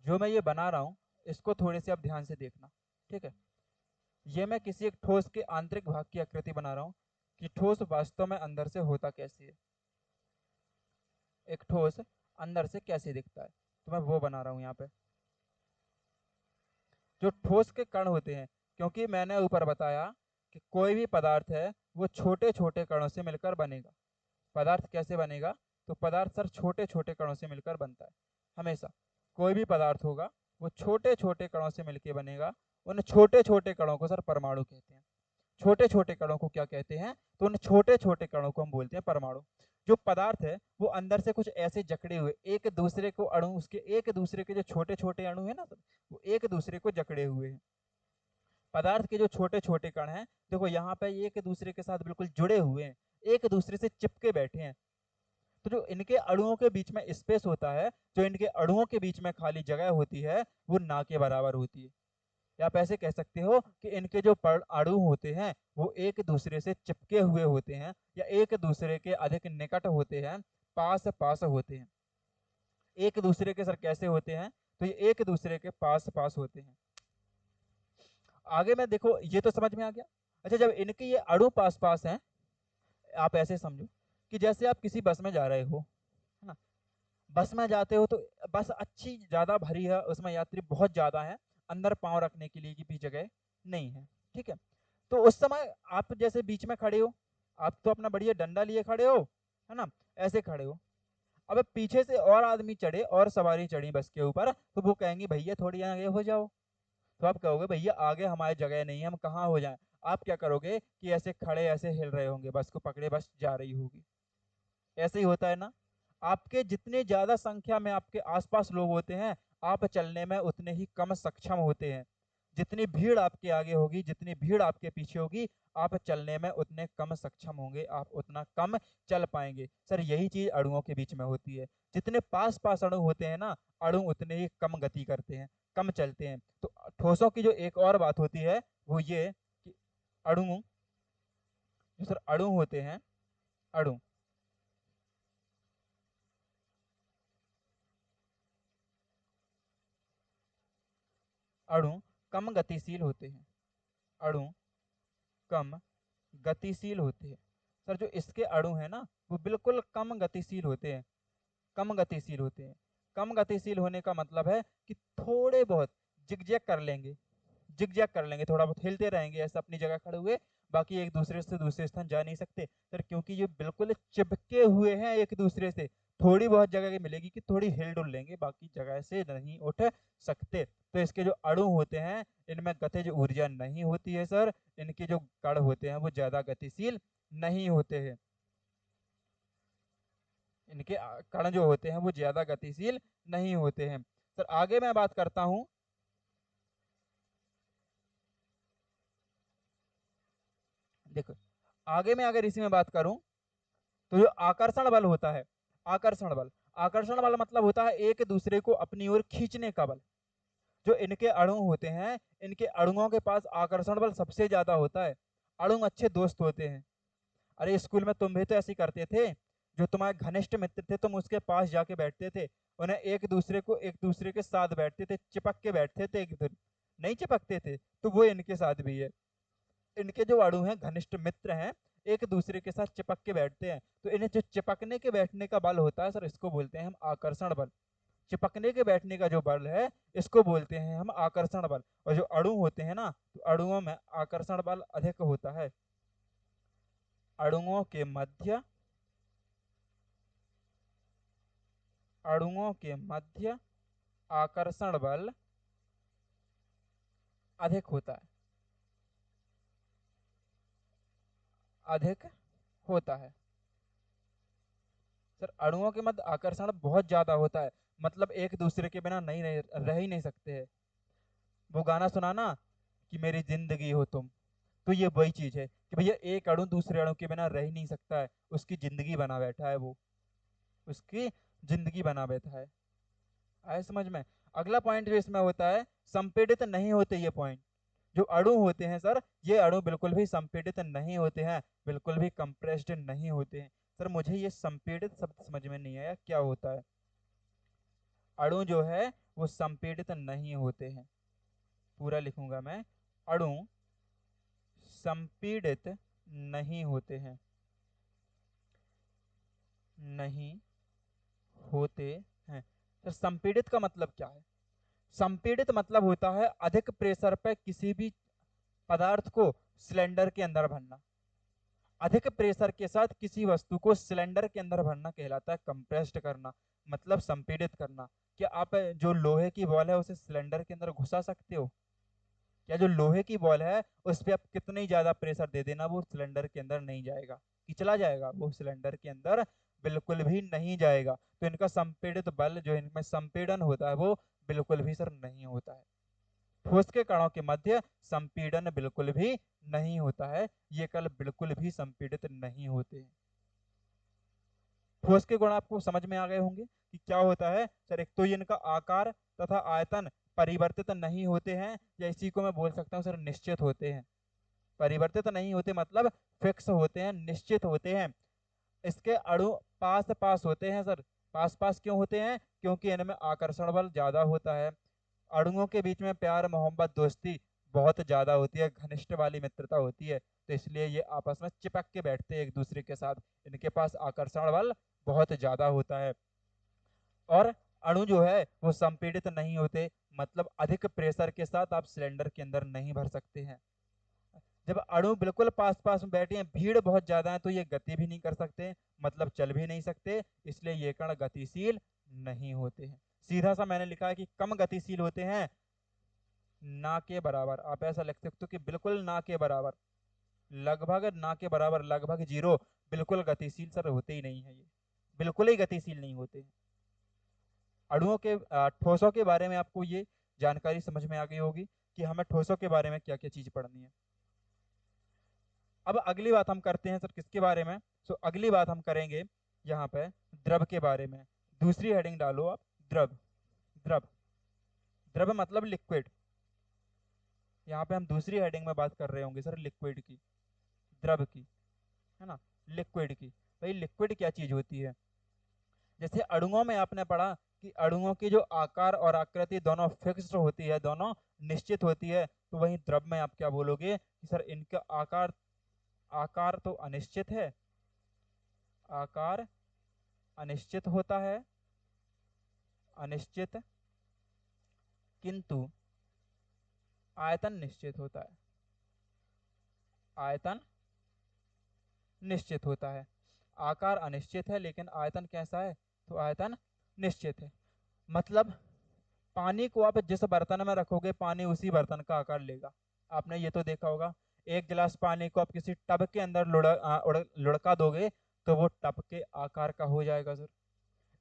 जो मैं ये बना रहा हूँ, इसको थोड़े से आप ध्यान से देखना, ठीक है? ये मैं किसी एक ठोस के आंतरिक भाग की आकृति बना रहा हूँ, कि ठोस वास्तव में अंदर से होता कैसे है, एक ठोस अंदर से कैसे दिखता है, तो मैं वो बना रहा हूँ यहाँ पे। जो ठोस के कण होते हैं, क्योंकि मैंने ऊपर बताया कि कोई भी पदार्थ है वो छोटे छोटे कणों से मिलकर बनेगा। पदार्थ कैसे बनेगा? तो पदार्थ सर छोटे छोटे कणों से मिलकर बनता है हमेशा। कोई भी पदार्थ होगा वो छोटे छोटे कणों से मिलकर बनेगा। उन छोटे छोटे कणों को सर परमाणु कहते हैं। छोटे छोटे कणों को क्या कहते हैं? तो उन छोटे छोटे कणों को हम बोलते हैं परमाणु। जो पदार्थ है वो अंदर से कुछ ऐसे जकड़े हुए, एक दूसरे को अणु, उसके एक दूसरे के जो छोटे छोटे अणु है ना सर, वो एक दूसरे को जकड़े हुए हैं। पदार्थ के जो छोटे छोटे कण हैं, देखो यहाँ पे एक दूसरे के साथ बिल्कुल जुड़े हुए हैं, एक दूसरे से चिपके बैठे हैं। तो जो इनके अणुओं के बीच में स्पेस होता है, जो इनके अणुओं के बीच में खाली जगह होती है, वो ना के बराबर होती है। या आप ऐसे कह सकते हो कि इनके जो अणु होते हैं वो एक दूसरे से चिपके हुए होते हैं, या एक दूसरे के अधिक निकट होते हैं, पास पास होते हैं। एक दूसरे के सर कैसे होते हैं, तो ये एक दूसरे के पास पास होते हैं। आगे में देखो, ये तो समझ में आ गया। अच्छा, जब इनके ये अणु पास पास हैं, आप ऐसे समझो कि जैसे आप किसी बस में जा रहे हो, है ना, बस में जाते हो तो बस अच्छी ज्यादा भरी है, उसमें यात्री बहुत ज्यादा है, अंदर पांव रखने के लिए की भी जगह नहीं है, ठीक है। तो उस समय आप जैसे बीच में खड़े हो, आप तो अपना बढ़िया डंडा लिए खड़े हो, है ना, ऐसे खड़े हो। अब पीछे से और आदमी चढ़े और सवारी चढ़ी बस के ऊपर, तो वो कहेंगे भैया थोड़ी आगे हो जाओ। तो आप कहोगे भैया आगे हमारी जगह नहीं है, हम कहाँ हो जाएं। आप क्या करोगे कि ऐसे खड़े ऐसे हिल रहे होंगे, बस को पकड़े बस जा रही होगी। ऐसे ही होता है ना, आपके जितने ज्यादा संख्या में आपके आसपास लोग होते हैं, आप चलने में उतने ही कम सक्षम होते हैं। जितनी भीड़ आपके आगे होगी, जितनी भीड़ आपके पीछे होगी, आप चलने में उतने कम सक्षम होंगे, आप उतना कम चल पाएंगे। सर यही चीज अणुओं के बीच में होती है। जितने पास पास अणु होते हैं ना, अणु उतने ही कम गति करते हैं, कम चलते हैं। तो ठोसों की जो एक और बात होती है वो ये कि अणु, जो सर अणु होते हैं, अणु अणु कम गतिशील होते हैं। अणु कम गतिशील होते हैं। सर जो इसके अणु है ना, वो बिल्कुल कम गतिशील होते हैं, कम गतिशील होते हैं। कम गतिशील होने का मतलब है कि थोड़े बहुत जिगजैग कर लेंगे, जिगजैग कर लेंगे, थोड़ा बहुत हिलते रहेंगे ऐसे अपनी जगह खड़े हुए, बाकी एक दूसरे से दूसरे स्थान जा नहीं सकते सर, क्योंकि ये बिल्कुल चिपके हुए हैं एक दूसरे से। थोड़ी बहुत जगह मिलेगी कि थोड़ी हिल डुल लेंगे, बाकी जगह से नहीं उठ सकते। तो इसके जो अणु होते हैं, इनमें गतिज ऊर्जा नहीं होती है सर। इनके जो कण होते हैं वो ज्यादा गतिशील नहीं होते हैं। इनके कण जो होते हैं वो ज्यादा गतिशील नहीं होते हैं। सर आगे मैं बात करता हूं, देखो आगे मैं अगर इसी में बात करूं, तो जो आकर्षण बल होता है, आकर्षण बल, आकर्षण बल मतलब होता है एक दूसरे को अपनी ओर खींचने का बल। जो इनके अणु होते हैं, इनके अणुओं के पास आकर्षण बल सबसे ज्यादा होता है। अणु अच्छे दोस्त होते हैं। अरे स्कूल में तुम भी तो ऐसे ही करते थे, जो तुम्हारे घनिष्ठ मित्र थे तुम उसके पास जाके बैठते थे, उन्हें एक दूसरे के साथ बैठते थे, चिपक के बैठते थे, एक दूसरे नहीं चिपकते थे। तो वो इनके साथ भी है। इनके जो अणु हैं, घनिष्ठ मित्र हैं, एक दूसरे के साथ चिपक के बैठते हैं। तो इन्हें जो चिपकने के बैठने का बल होता है सर, इसको बोलते हैं हम आकर्षण बल। चिपकने के बैठने का जो बल है, इसको बोलते हैं हम आकर्षण बल। और जो अणु होते हैं ना, तो अणुओं में आकर्षण बल अधिक होता है। अणुओं के मध्य, अणुओं के मध्य आकर्षण बल अधिक होता है, अधिक होता है। सर अणुओं के मध्य आकर्षण बहुत ज्यादा होता है, मतलब एक दूसरे के बिना नहीं रह ही नहीं सकते हैं। वो गाना सुना ना कि मेरी जिंदगी हो तुम, तो ये वही चीज है कि भैया एक अणु दूसरे अणु के बिना रह ही नहीं सकता है, उसकी जिंदगी बना बैठा है वो, उसकी जिंदगी बना बैठा है। आए समझ में। अगला पॉइंट जो इसमें होता है, संपीड़ित नहीं होते ये पॉइंट। जो अणु होते हैं सर, ये अणु बिल्कुल भी संपीड़ित नहीं होते हैं, बिल्कुल भी कंप्रेस्ड नहीं होते हैं। सर मुझे ये संपीड़ित शब्द समझ में नहीं आया क्या होता है। अणु जो है वो संपीड़ित नहीं होते हैं, पूरा लिखूंगा मैं, अणु संपीड़ित नहीं होते हैं, नहीं होते हैं। तो संपीड़ित का मतलब क्या है? संपीड़ित मतलब होता है अधिक प्रेशर पे किसी भी पदार्थ को सिलेंडर के अंदर भरना। अधिक प्रेशर के साथ किसी वस्तु को सिलेंडर के अंदर भरना कहलाता है कंप्रेस्ड करना, मतलब संपीड़ित करना। क्या आप जो लोहे की बॉल है उसे सिलेंडर के अंदर घुसा सकते हो? क्या जो लोहे की बॉल है उस पर आप कितने ही ज्यादा प्रेशर दे देना, वो सिलेंडर के अंदर नहीं जाएगा, कि चला जाएगा वो सिलेंडर के अंदर, बिल्कुल भी नहीं जाएगा। तो इनका संपीड़ित बल जो इनमें संपीड़न होता है वो बिल्कुल भी सर नहीं होता है। ठोस के कणों के मध्य संपीड़न बिल्कुल भी नहीं होता है, ये कण बिल्कुल भी संपीड़ित नहीं होते हैं। ठोस के गुण आपको समझ में आ गए होंगे कि क्या होता है सर। एक तो ये इनका आकार तथा आयतन परिवर्तित नहीं होते हैं, या इसी को मैं बोल सकता हूँ सर निश्चित होते हैं। परिवर्तित नहीं होते मतलब फिक्स होते हैं, निश्चित होते हैं। इसके अणु पास पास होते हैं सर। पास पास क्यों होते हैं? क्योंकि इनमें आकर्षण बल ज्यादा होता है। अणुओं के बीच में प्यार मोहब्बत दोस्ती बहुत ज्यादा होती है, घनिष्ठ वाली मित्रता होती है, तो इसलिए ये आपस में चिपक के बैठते हैं एक दूसरे के साथ। इनके पास आकर्षण बल बहुत ज्यादा होता है। और अणु जो है वो संपीड़ित नहीं होते, मतलब अधिक प्रेशर के साथ आप सिलेंडर के अंदर नहीं भर सकते हैं। जब अणु बिल्कुल पास पास में बैठे हैं, भीड़ बहुत ज्यादा है, तो ये गति भी नहीं कर सकते, मतलब चल भी नहीं सकते, इसलिए ये कण गतिशील नहीं होते हैं। सीधा सा मैंने लिखा है कि कम गतिशील होते हैं, ना के बराबर। आप ऐसा लिख सकते हो कि बिल्कुल ना के बराबर, लगभग ना के बराबर, लगभग जीरो। बिल्कुल गतिशील सर होते ही नहीं है, ये बिल्कुल ही गतिशील नहीं होते हैं। अणुओं के ठोसों के बारे में आपको ये जानकारी समझ में आ गई होगी कि हमें ठोसों के बारे में क्या क्या चीज पढ़नी है। अब अगली बात हम करते हैं सर किसके बारे में? सो अगली बात हम करेंगे यहाँ पे द्रव के बारे में। दूसरी हेडिंग डालो आप, द्रव। द्रव, द्रव मतलब लिक्विड। यहाँ पे हम दूसरी हेडिंग में बात कर रहे होंगे सर लिक्विड की, द्रव की, है ना, लिक्विड की। भाई लिक्विड क्या चीज होती है? जैसे अणुओं में आपने पढ़ा कि अणुओं की जो आकार और आकृति दोनों फिक्स्ड होती है, दोनों निश्चित होती है, तो वहीं द्रव में आप क्या बोलोगे कि सर इनका आकार, आकार तो अनिश्चित है, आकार अनिश्चित होता है, अनिश्चित, किंतु आयतन निश्चित होता है, आयतन निश्चित होता है। आकार अनिश्चित है लेकिन आयतन कैसा है? तो आयतन निश्चित है। मतलब पानी को आप जिस बर्तन में रखोगे, पानी उसी बर्तन का आकार लेगा। आपने ये तो देखा होगा, एक गिलास पानी को आप किसी टब के अंदर लुढ़का दोगे तो वो टब के आकार का हो जाएगा सर।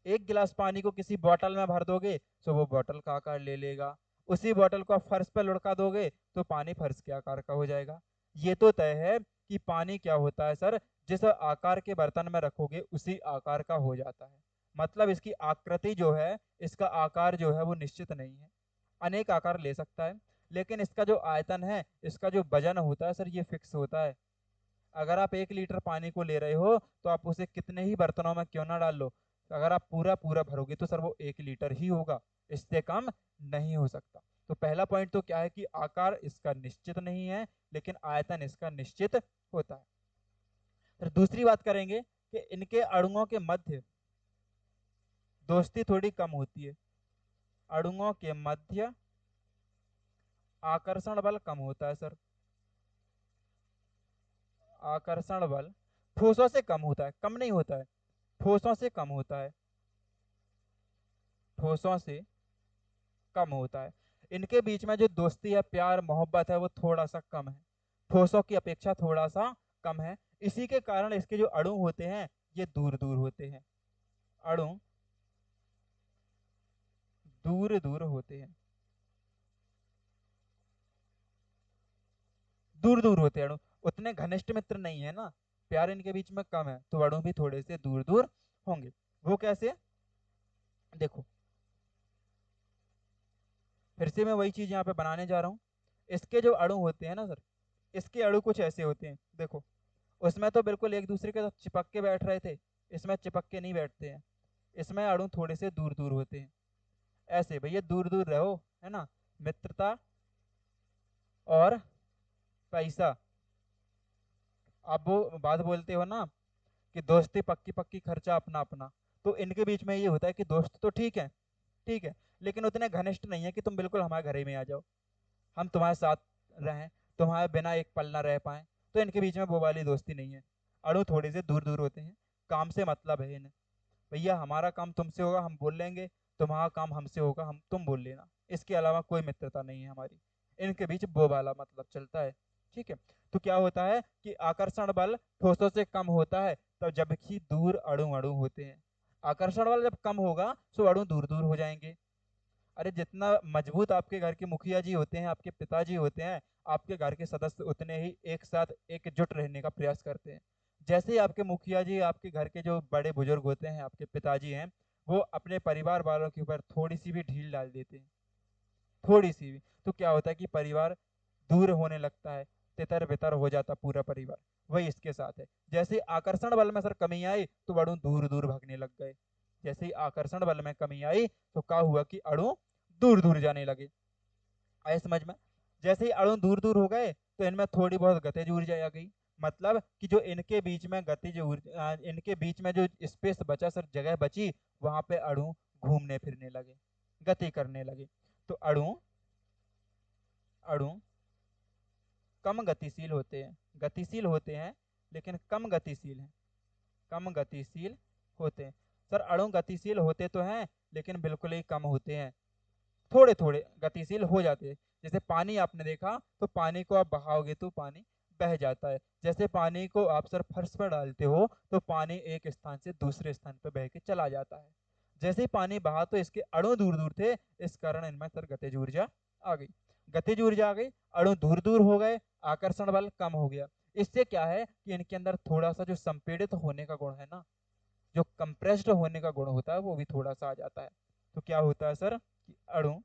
एक गिलास पानी को किसी बोतल में भर दोगे तो वो बोतल का आकार ले लेगा। उसी बोतल को आप फर्श पर लुढ़का दोगे तो पानी फर्श के आकार का हो जाएगा। ये तो तय है कि पानी क्या होता है सर, जिस आकार के बर्तन में रखोगे उसी आकार का हो जाता है। मतलब इसकी आकृति जो है, इसका आकार जो है वो निश्चित नहीं है, अनेक आकार ले सकता है। लेकिन इसका जो आयतन है, इसका जो वजन होता है सर, ये फिक्स होता है। अगर आप 1 लीटर पानी को ले रहे हो तो आप उसे कितने ही बर्तनों में क्यों ना डाल लो, अगर आप पूरा पूरा भरोगे तो सर वो 1 लीटर ही होगा, इससे कम नहीं हो सकता। तो पहला पॉइंट तो क्या है कि आकार इसका निश्चित नहीं है, लेकिन आयतन इसका निश्चित होता है। फिर दूसरी बात करेंगे कि इनके अणुओं के मध्य दोस्ती थोड़ी कम होती है। अणुओं के मध्य आकर्षण बल कम होता है सर। आकर्षण बल ठोसों से कम होता है, कम नहीं होता है, ठोसों से कम होता है, ठोसों से कम होता है। इनके बीच में जो दोस्ती है, प्यार मोहब्बत है, वो थोड़ा सा कम है, ठोसों की अपेक्षा थोड़ा सा कम है। इसी के कारण इसके जो अणु होते हैं ये दूर दूर होते हैं, अणु दूर दूर होते हैं, दूर दूर होते हैं अणु। उतने घनिष्ठ मित्र नहीं है ना, प्यार इनके बीच में कम है, तो अणु भी थोड़े से दूर दूर होंगे। वो कैसे? देखो, फिर से मैं वही चीज यहाँ पे बनाने जा रहा हूँ। इसके जो अणु होते हैं ना सर, इसके अणु कुछ ऐसे होते हैं, देखो। उसमें तो बिल्कुल एक दूसरे के साथ चिपक के बैठ रहे थे, इसमें चिपक के नहीं बैठते हैं, इसमें अणु थोड़े से दूर दूर होते हैं। ऐसे भैया दूर दूर रहो, है ना। मित्रता और पैसा, आप वो बात बोलते हो ना कि दोस्ती पक्की पक्की खर्चा अपना अपना, तो इनके बीच में ये होता है कि दोस्त तो ठीक है, ठीक है, लेकिन उतने घनिष्ठ नहीं है कि तुम बिल्कुल हमारे घर ही में आ जाओ, हम तुम्हारे साथ रहें, तुम्हारे बिना एक पल ना रह पाए। तो इनके बीच में वो वाली दोस्ती नहीं है। अणु थोड़े से दूर दूर होते हैं, काम से मतलब है इन्हें। भैया हमारा काम तुमसे होगा, हम बोल लेंगे, तुम्हारा काम हमसे होगा, हम तुम बोल लेना, इसके अलावा कोई मित्रता नहीं है हमारी। इनके बीच वो वाला मतलब चलता है, ठीक है। तो क्या होता है कि आकर्षण बल ठोसों से कम होता है, तो जबकि दूर अणु अणु होते हैं। आकर्षण बल जब कम होगा तो अणु दूर दूर हो जाएंगे, अरे जितना मजबूत आपके घर के मुखिया जी होते हैं, आपके पिताजी होते हैं, आपके घर के सदस्य उतने ही एक साथ एकजुट रहने का प्रयास करते हैं। जैसे ही आपके मुखिया जी, आपके घर के जो बड़े बुजुर्ग होते हैं, आपके पिताजी हैं, वो अपने परिवार वालों के ऊपर थोड़ी सी भी ढील डाल देते हैं, थोड़ी सी भी, तो क्या होता है कि परिवार दूर होने लगता है, तितर बितर हो जाता पूरा परिवार। वही इसके साथ है। जैसे ही आकर्षण बल में सर कमी आई तो अणु दूर दूर भागने लग गए। जैसे ही आकर्षण बल में कमी आई तो क्या हुआ कि अणु दूर दूर जाने लगे। आए समझ में? जैसे ही अणु दूर दूर हो गए तो इनमें थोड़ी बहुत गतिज ऊर्जा आ गई। मतलब कि जो इनके बीच में गतिज ऊर्जा, इनके बीच में जो स्पेस बचा सर, जगह बची, वहां पे अणु घूमने फिरने लगे, गति करने लगे। तो अणु अणु कम गतिशील होते हैं, गतिशील होते हैं लेकिन कम गतिशील हैं, कम गतिशील होते हैं। सर अणु गतिशील होते तो हैं लेकिन बिल्कुल ही कम होते हैं, थोड़े थोड़े गतिशील हो जाते हैं। जैसे पानी आपने देखा तो पानी को आप बहाओगे तो पानी बह जाता है। जैसे पानी को आप सर फर्श पर डालते हो तो पानी एक स्थान से दूसरे स्थान पर बह के चला जाता है। जैसे ही पानी बहा तो इसके अणु दूर दूर थे, इस कारण इनमें सर गतिज ऊर्जा आ गई, गतिज ऊर्जा आ गई, अणु दूर दूर हो गए, आकर्षण बल कम हो गया। इससे क्या है कि इनके अंदर थोड़ा सा जो संपीड़ित होने का गुण है ना, जो कंप्रेस्ड होने का गुण होता है, वो भी थोड़ा सा आ जाता है। तो क्या होता है सर कि अणु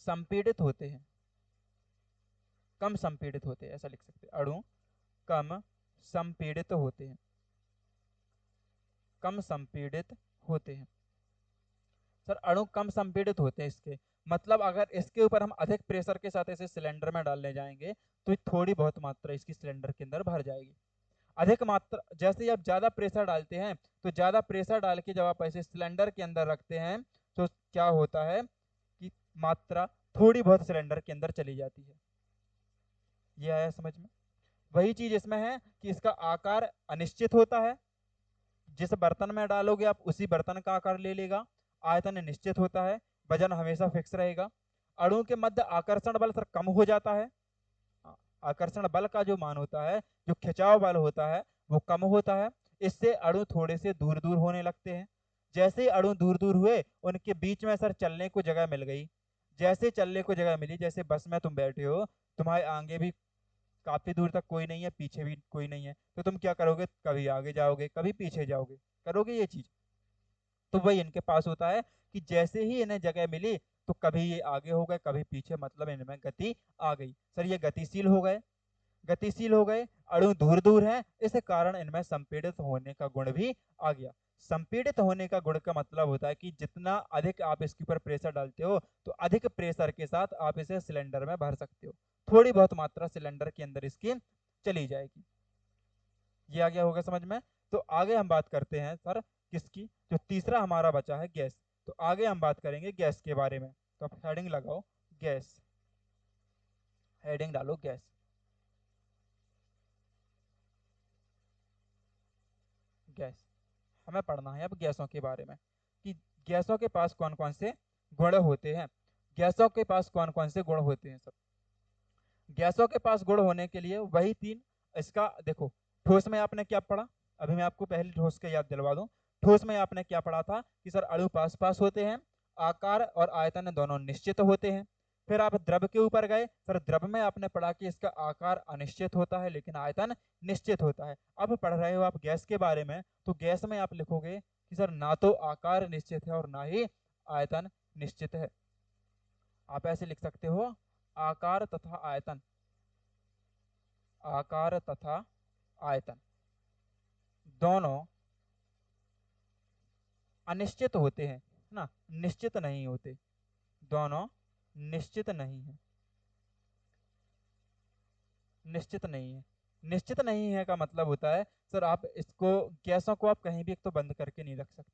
संपीड़ित होते हैं, कम संपीड़ित होते हैं, ऐसा लिख सकते हैं, अणु कम संपीड़ित होते हैं, कम संपीड़ित होते हैं। सर अणु कम संपीड़ित होते हैं इसके मतलब अगर इसके ऊपर हम अधिक प्रेशर के साथ ऐसे सिलेंडर में डालने जाएंगे तो थोड़ी बहुत मात्रा इसकी सिलेंडर के अंदर भर जाएगी। अधिक मात्रा, जैसे ही आप ज्यादा प्रेशर डालते हैं तो ज्यादा प्रेशर डाल के जब आप ऐसे सिलेंडर के अंदर रखते हैं तो क्या होता है कि मात्रा थोड़ी बहुत सिलेंडर के अंदर चली जाती है। ये आया समझ में? वही चीज इसमें है कि इसका आकार अनिश्चित होता है, जिस बर्तन में डालोगे आप उसी बर्तन का आकार ले लेगा। आयतन निश्चित होता है, वजन हमेशा फिक्स रहेगा। अणु के मध्य आकर्षण बल सर कम हो जाता है, आकर्षण बल का जो मान होता है, जो खिंचाव बल होता है, वो कम होता है। इससे अणु थोड़े से दूर दूर होने लगते हैं। जैसे ही अणु दूर दूर हुए उनके बीच में सर चलने को जगह मिल गई। जैसे चलने को जगह मिली, जैसे बस में तुम बैठे हो, तुम्हारे आगे भी काफी दूर तक कोई नहीं है, पीछे भी कोई नहीं है, तो तुम क्या करोगे? कभी आगे जाओगे, कभी पीछे जाओगे, करोगे ये चीज। तो वही इनके पास होता है कि जैसे ही इन्हें जगह मिली तो कभी ये आगे हो गए, कभी पीछे, मतलब इनमें गति आ गई। सर ये गतिशील हो गए, गतिशील हो गए, अणु दूर दूर है, इस कारण इनमें संपीड़ित होने का गुण भी आ गया। संपीड़ित होने का गुण का मतलब होता है कि जितना अधिक आप इसके ऊपर प्रेशर डालते हो तो अधिक प्रेशर के साथ आप इसे सिलेंडर में भर सकते हो, थोड़ी बहुत मात्रा सिलेंडर के अंदर इसकी चली जाएगी। ये आ गया होगा समझ में? तो आगे हम बात करते हैं सर किसकी, जो तीसरा हमारा बचा है गैस। तो आगे हम बात करेंगे गैस के बारे में। तो आप हेडिंग लगाओ गैस, हेडिंग डालो गैस। गैस हमें पढ़ना है अब गैसों के बारे में कि गैसों के पास कौन कौन से गुण होते हैं। गैसों के पास कौन कौन से गुण होते हैं सर? गैसों के पास गुण होने के लिए वही तीन, इसका देखो, ठोस में आपने क्या पढ़ा? अभी मैं आपको पहले ठोस के याद दिलवा दूं। ठोस में आपने क्या पढ़ा था कि सर अणु पास पास होते हैं, आकार और आयतन दोनों निश्चित होते हैं। फिर आप द्रव के ऊपर गए, सर द्रव में आपने पढ़ा कि इसका आकार अनिश्चित होता है लेकिन आयतन निश्चित होता है। अब पढ़ रहे हो आप गैस के बारे में, तो गैस में आप लिखोगे कि सर ना तो आकार निश्चित है और ना ही आयतन निश्चित है। आप ऐसे लिख सकते हो, आकार तथा आयतन, आकार तथा आयतन दोनों अनिश्चित होते हैं ना, निश्चित नहीं होते, दोनों निश्चित नहीं है, निश्चित नहीं है। निश्चित नहीं है का मतलब होता है सर आप इसको, गैसों को आप कहीं भी एक तो बंद करके नहीं रख सकते,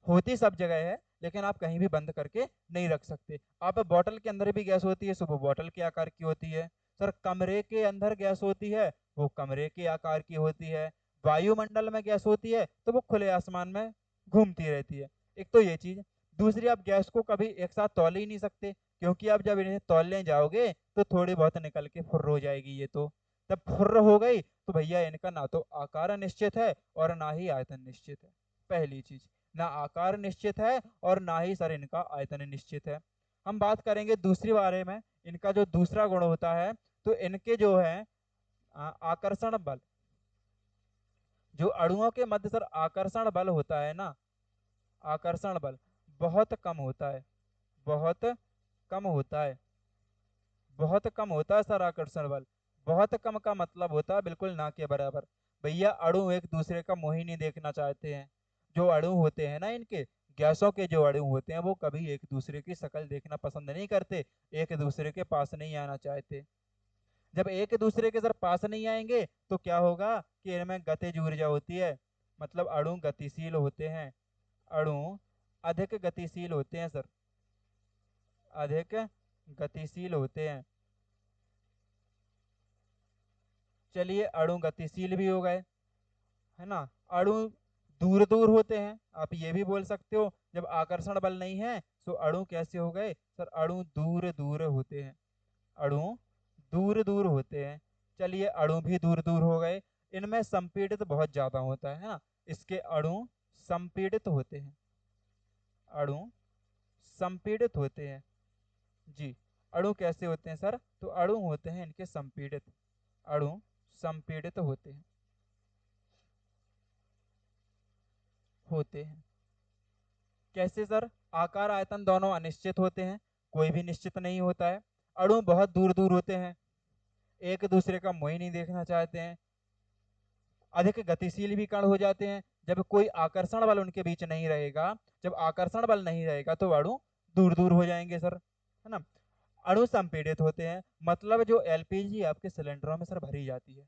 होती सब जगह है लेकिन आप कहीं भी बंद करके नहीं रख सकते। आप बोतल के अंदर भी गैस होती है, सुबह बोतल के आकार की होती है। सर कमरे के अंदर गैस होती है, वो कमरे के आकार की होती है। वायुमंडल में गैस होती है तो वो खुले आसमान में घूमती रहती है। एक तो ये चीज। दूसरी, आप गैस को कभी एक साथ तौल ही नहीं सकते, क्योंकि आप जब इन्हें तौलने जाओगे तो थोड़ी बहुत निकल के फुर्र हो जाएगी ये तो। तब फुर्र हो गई तो भैया इनका ना तो आकार निश्चित है और ना ही आयतन निश्चित है, पहली चीज। ना आकार निश्चित है और ना ही सर इनका आयतन निश्चित है। हम बात करेंगे दूसरी बारे में, इनका जो दूसरा गुण होता है, तो इनके जो है आकर्षण बल, जो अणुओं के मध्य सर आकर्षण बल होता है ना, आकर्षण बल बहुत कम होता है, बहुत कम होता है, बहुत कम होता है सर आकर्षण बल। बहुत कम का मतलब होता है बिल्कुल ना के बराबर। भैया अणु एक दूसरे का मुंह ही नहीं देखना चाहते हैं। जो अणु होते हैं ना इनके, गैसों के जो अणु होते हैं, वो कभी एक दूसरे की शक्ल देखना पसंद नहीं करते, एक दूसरे के पास नहीं आना चाहते। जब एक दूसरे के सर पास नहीं आएंगे तो क्या होगा कि इनमें गतिज ऊर्जा होती है, मतलब अणु गतिशील होते हैं, अणु अधिक गतिशील होते हैं सर, अधिक गतिशील होते हैं। चलिए अणु गतिशील भी हो गए, है ना। अणु दूर दूर होते हैं, आप ये भी बोल सकते हो, जब आकर्षण बल नहीं है तो अणु कैसे हो गए सर, अणु दूर दूर होते हैं, अणु दूर दूर होते हैं। चलिए अणु भी दूर दूर हो गए। इनमें संपीड़ित बहुत ज्यादा होता है ना, इसके अणु संपीड़ित होते हैं, अणु संपीड़ित होते हैं जी। अणु कैसे होते हैं सर, तो अणु होते हैं इनके संपीड़ित, अणु संपीड़ित होते हैं। कैसे सर, आकार आयतन दोनों अनिश्चित होते हैं, कोई भी निश्चित नहीं होता है। अणु बहुत दूर दूर होते हैं, एक दूसरे का मुंह ही नहीं देखना चाहते हैं। अधिक गतिशील भी कण हो जाते हैं, जब कोई आकर्षण बल उनके बीच नहीं रहेगा, जब आकर्षण बल नहीं रहेगा तो अणु दूर दूर हो जाएंगे सर, है ना। अणु संपीड़ित होते हैं, मतलब जो एलपीजी आपके सिलेंडरों में सर भरी जाती है,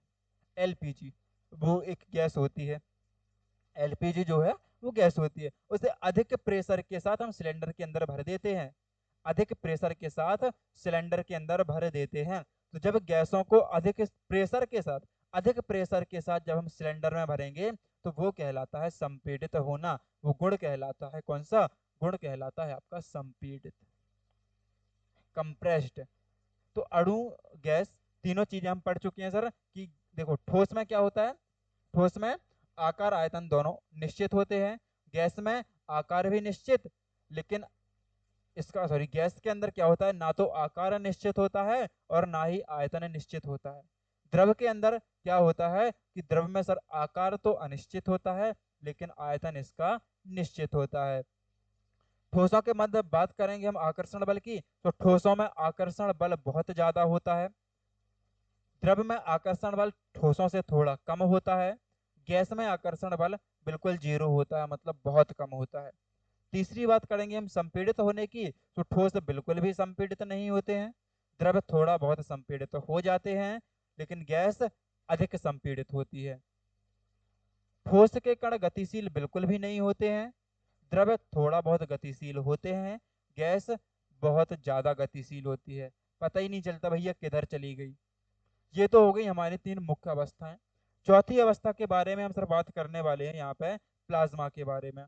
एलपीजी वो एक गैस होती है, एलपीजी जो है वो गैस होती है, उसे अधिक प्रेशर के साथ हम सिलेंडर के अंदर भर देते हैं, अधिक प्रेशर के साथ सिलेंडर के अंदर भर देते हैं। तो जब गैसों को प्रेशर के साथ अधिक प्रेशर के साथ जब हम सिलेंडर में भरेंगे तो वो कहलाता है संपीड़ित होना, वो गुण कहलाता है, कौन सा गुण कहलाता है आपका, संपीड़ित, कंप्रेस्ड। तो अणु, गैस, तीनों चीजें हम पढ़ चुके हैं सर कि देखो ठोस में क्या होता है, ठोस में आकार आयतन दोनों निश्चित होते हैं, गैस में आकार भी निश्चित, लेकिन इसका सॉरी गैस के अंदर क्या होता है, ना तो आकार निश्चित होता है और ना ही आयतन निश्चित होता है। द्रव के अंदर क्या होता है कि द्रव में सर आकार तो अनिश्चित होता है लेकिन आयतन इसका निश्चित होता है। ठोसों के मध्य बात करेंगे हम आकर्षण बल की, तो ठोसों में आकर्षण बल बहुत ज्यादा होता है, द्रव में आकर्षण बल ठोसों से थोड़ा कम होता है, गैस में आकर्षण बल बिल्कुल जीरो होता है, मतलब बहुत कम होता है। तीसरी बात करेंगे हम संपीड़ित होने की, तो ठोस बिल्कुल भी संपीड़ित नहीं होते हैं, द्रव थोड़ा बहुत संपीड़ित हो जाते हैं, लेकिन गैस अधिक संपीड़ित होती है। ठोस के कण गतिशील बिल्कुल भी नहीं होते हैं, द्रव थोड़ा बहुत गतिशील होते हैं, गैस बहुत ज्यादा गतिशील होती है, पता ही नहीं चलता भैया किधर चली गई। ये तो हो गई हमारी तीन मुख्य अवस्थाएं। चौथी अवस्था के बारे में हम सर बात करने वाले हैं यहाँ पे, प्लाज्मा के बारे में।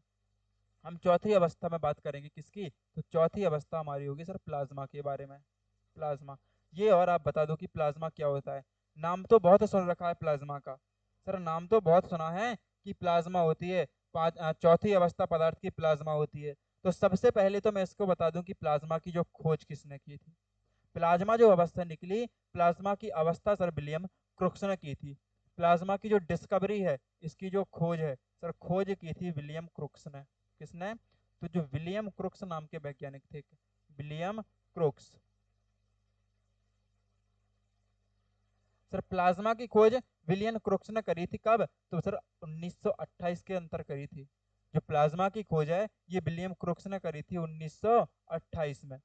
हम चौथी अवस्था में बात करेंगे किसकी, तो चौथी अवस्था हमारी होगी सर प्लाज्मा के बारे में। प्लाज्मा, ये और आप बता दो कि प्लाज्मा क्या होता है। नाम तो बहुत सुन रखा है प्लाज्मा का, सर नाम तो बहुत सुना है कि प्लाज्मा होती है, चौथी अवस्था पदार्थ की प्लाज्मा होती है। तो सबसे पहले तो मैं इसको बता दूं कि प्लाज्मा की जो खोज किसने की थी। प्लाज्मा जो अवस्था निकली, प्लाज्मा की अवस्था सर विलियम क्रुक्स ने की थी। प्लाज्मा की जो डिस्कवरी है, इसकी जो खोज है सर, खोज की थी विलियम क्रुक्स ने। किसने, तो जो विलियम क्रुक्स नाम के वैज्ञानिक थे, विलियम क्रुक्स। सर प्लाज्मा की खोज विलियम क्रुक्स ने करी थी, कब, तो सर 1928 के अंतर करी थी। जो प्लाज्मा की खोज है ये विलियम क्रुक्स ने करी थी 1928 में,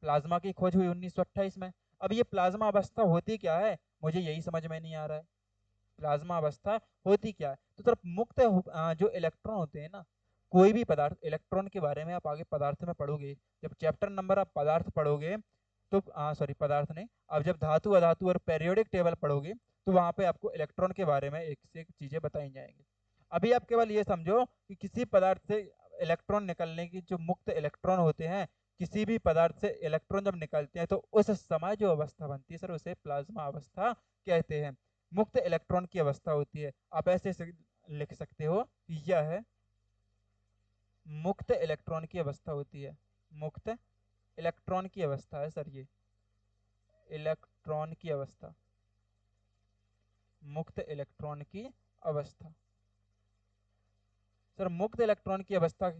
प्लाज्मा की खोज हुई 1928 में। अब ये प्लाज्मा अवस्था होती क्या है, मुझे यही समझ में नहीं आ रहा है, प्लाज्मा अवस्था होती क्या है। तो सर मुक्त जो इलेक्ट्रॉन होते हैं ना, कोई भी पदार्थ, इलेक्ट्रॉन के बारे में आप आगे पदार्थ में पढ़ोगे, जब चैप्टर नंबर आप पदार्थ पढ़ोगे, तो सॉरी पदार्थ नहीं, अब जब धातु अधातु और पेरियोडिक टेबल पढ़ोगे तो वहां पे आपको इलेक्ट्रॉन के बारे में एक से एक चीजें बताई जाएंगी। अभी आप केवल ये समझो कि किसी पदार्थ से इलेक्ट्रॉन निकलने की, जो मुक्त इलेक्ट्रॉन होते हैं, किसी भी पदार्थ से इलेक्ट्रॉन जब निकलते हैं तो उस समय जो अवस्था बनती है सर, उसे प्लाज्मा अवस्था कहते हैं, मुक्त इलेक्ट्रॉन की अवस्था होती है। आप ऐसे लिख सकते हो कि यह है मुक्त इलेक्ट्रॉन की अवस्था होती है। मुक्त इलेक्ट्रॉन की अवस्था है सर, ये इलेक्ट्रॉन की अवस्था, मुक्त इलेक्ट्रॉन की अवस्था। सर मुक्त इलेक्ट्रॉन की अवस्था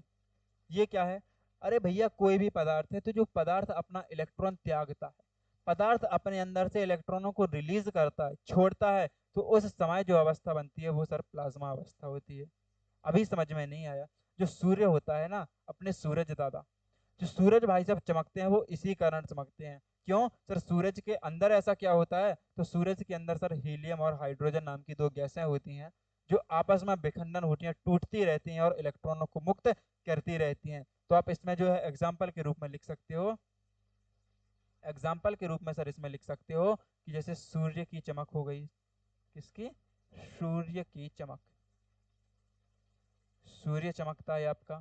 ये क्या है? अरे भैया कोई भी पदार्थ है तो जो पदार्थ अपना इलेक्ट्रॉन त्यागता है, पदार्थ अपने अंदर से इलेक्ट्रॉनों को रिलीज करता है, छोड़ता है, तो उस समय जो अवस्था बनती है वो सर प्लाज्मा अवस्था होती है। अभी समझ में नहीं आया? जो सूर्य होता है ना, अपने सूरज दादा, जो सूरज भाई साहब चमकते हैं वो इसी कारण चमकते हैं। क्यों सर? सूरज के अंदर ऐसा क्या होता है? तो सूरज के अंदर सर हीलियम और हाइड्रोजन नाम की दो गैसें होती हैं, जो आपस में विखंडन होती हैं, टूटती रहती हैं और इलेक्ट्रॉनों को मुक्त करती रहती हैं। तो आप इसमें जो है एग्जाम्पल के रूप में लिख सकते हो, एग्जाम्पल के रूप में सर इसमें लिख सकते हो कि जैसे सूर्य की चमक हो गई। किसकी? सूर्य की चमक, सूर्य चमकता है आपका।